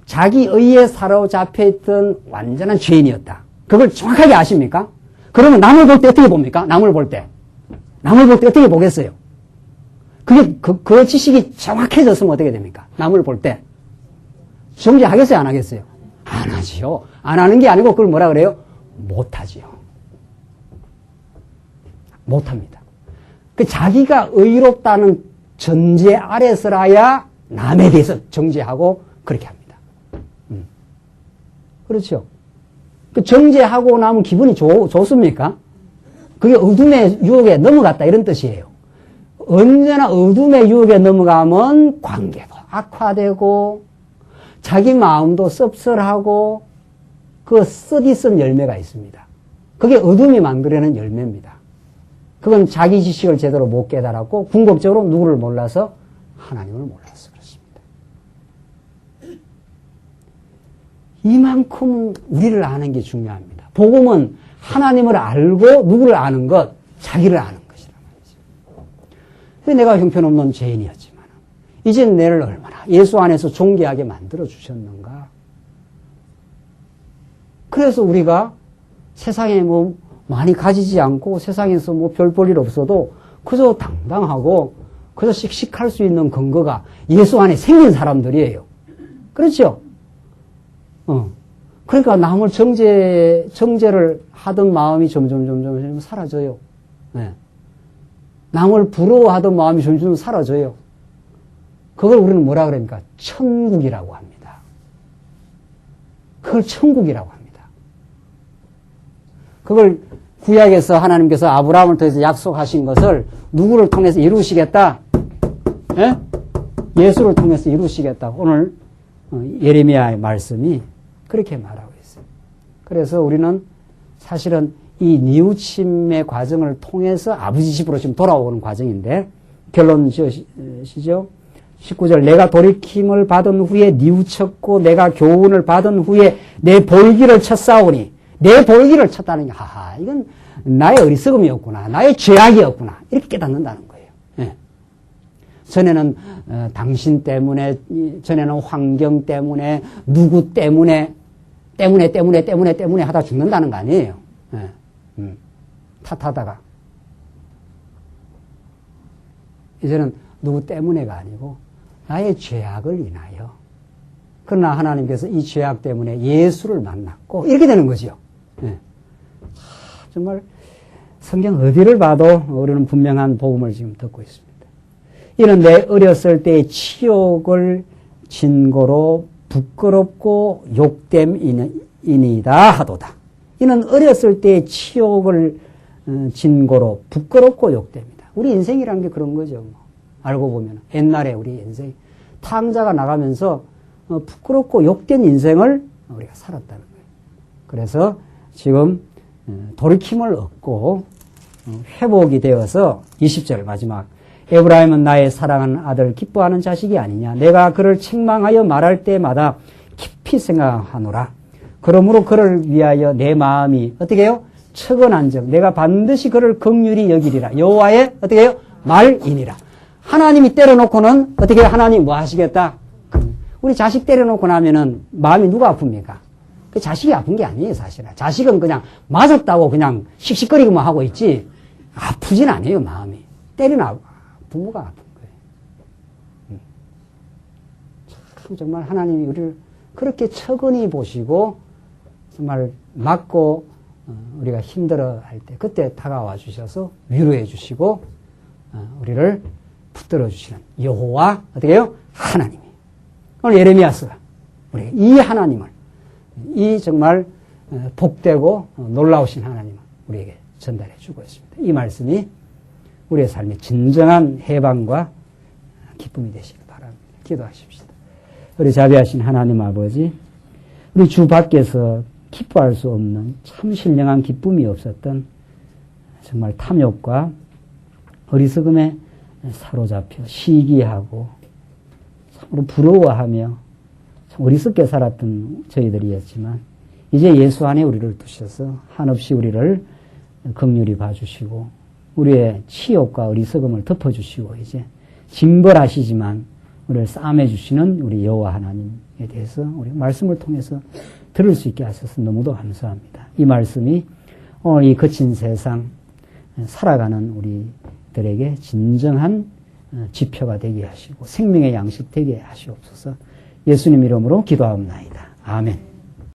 자기 의에 사로잡혀 있던 완전한 죄인이었다. 그걸 정확하게 아십니까? 그러면 남을 볼 때 어떻게 봅니까? 남을 볼 때 어떻게 보겠어요? 그게 그 지식이 정확해졌으면 어떻게 됩니까? 남을 볼 때 정죄하겠어요? 안 하겠어요? 안 하지요. 안 하는 게 아니고 그걸 뭐라 그래요? 못하지요. 못합니다. 그 자기가 의롭다는 전제 아래서라야 남에 대해서 정죄하고 그렇게 합니다. 그렇죠? 그 정죄하고 나면 기분이 좋습니까? 그게 어둠의 유혹에 넘어갔다 이런 뜻이에요. 언제나 어둠의 유혹에 넘어가면 관계도 악화되고 자기 마음도 씁쓸하고 그 쓰디쓴 열매가 있습니다. 그게 어둠이 만들어내는 열매입니다. 그건 자기 지식을 제대로 못 깨달았고 궁극적으로 누구를 몰라서 하나님을 몰라서 그렇습니다. 이만큼 우리를 아는 게 중요합니다. 복음은 하나님을 알고 누구를 아는 것, 자기를 아는 것이란 말이죠. 내가 형편없는 죄인이었지만 이젠 내를 얼마나 예수 안에서 존귀하게 만들어 주셨는가. 그래서 우리가 세상에 뭐 많이 가지지 않고 세상에서 뭐 별 볼 일 없어도 그저 당당하고 그저 씩씩할 수 있는 근거가 예수 안에 생긴 사람들이에요. 그렇죠? 그러니까 남을 정죄를 하던 마음이 점점 사라져요. 네. 남을 부러워하던 마음이 점점 사라져요. 그걸 우리는 뭐라 그럽니까? 천국이라고 합니다. 그걸 천국이라고 합니다. 그걸 구약에서 하나님께서 아브라함을 통해서 약속하신 것을 누구를 통해서 이루시겠다? 예? 예수를 통해서 이루시겠다. 오늘 예레미야의 말씀이 그렇게 말하고 있어요. 그래서 우리는 사실은 이 뉘우침의 과정을 통해서 아버지 집으로 지금 돌아오는 과정인데 결론 지으시죠? 19절 내가 돌이킴을 받은 후에 뉘우쳤고 내가 교훈을 받은 후에 내 볼기를 쳤사오니 내 볼기를 쳤다는 게 하하 이건 나의 어리석음이었구나. 나의 죄악이었구나. 이렇게 깨닫는다는 거예요. 예. 전에는 당신 때문에, 전에는 환경 때문에, 누구 때문에 하다 죽는다는 거 아니에요. 예. 탓하다가. 이제는 누구 때문에가 아니고 나의 죄악을 인하여. 그러나 하나님께서 이 죄악 때문에 예수를 만났고 이렇게 되는 거죠. 예. 정말 성경 어디를 봐도 우리는 분명한 복음을 지금 듣고 있습니다. 이는 내 어렸을 때의 치욕을 진고로 부끄럽고 욕됨이니이다 하도다. 이는 어렸을 때의 치욕을 진고로 부끄럽고 욕됩니다. 우리 인생이라는 게 그런 거죠. 뭐. 알고 보면 옛날에 우리 인생 탕자가 나가면서 부끄럽고 욕된 인생을 우리가 살았다는 거예요. 그래서 지금 돌이킴을 얻고 회복이 되어서 20절 마지막 에브라임은 나의 사랑하는 아들 기뻐하는 자식이 아니냐. 내가 그를 책망하여 말할 때마다 깊이 생각하노라. 그러므로 그를 위하여 내 마음이 어떻게 해요? 척언한즉 내가 반드시 그를 긍휼히 여기리라. 여호와의 어떻게 해요? 말이니라. 하나님이 때려놓고는 어떻게 해요? 하나님 뭐 하시겠다? 우리 자식 때려놓고 나면은 마음이 누가 아픕니까? 그 자식이 아픈 게 아니에요, 사실은. 자식은 그냥 맞았다고 그냥 씩씩거리고만 하고 있지 아프진 않아요, 마음이. 때리나 부모가 아픈 거예요. 참 정말 하나님이 우리를 그렇게 처근히 보시고 정말 맞고 우리가 힘들어할 때 그때 다가와 주셔서 위로해 주시고 우리를 붙들어 주시는 여호와 어떻게 해요? 하나님이. 오늘 예레미야서가 우리 이 하나님을 이 정말 복되고 놀라우신 하나님을 우리에게 전달해 주고 있습니다. 이 말씀이 우리의 삶의 진정한 해방과 기쁨이 되시길 바랍니다. 기도하십시다. 우리 자비하신 하나님 아버지, 우리 주 밖에서 기뻐할 수 없는 참 신령한 기쁨이 없었던 정말 탐욕과 어리석음에 사로잡혀 시기하고 참으로 부러워하며 참 어리석게 살았던 저희들이었지만 이제 예수 안에 우리를 두셔서 한없이 우리를 긍휼히 봐주시고 우리의 치욕과 어리석음을 덮어주시고 이제 징벌하시지만 우리를 싸매주시는 우리 여호와 하나님에 대해서 우리 말씀을 통해서 들을 수 있게 하셔서 너무도 감사합니다. 이 말씀이 오늘 이 거친 세상 살아가는 우리들에게 진정한 지표가 되게 하시고 생명의 양식 되게 하시옵소서. 예수님 이름으로 기도하옵나이다. 아멘.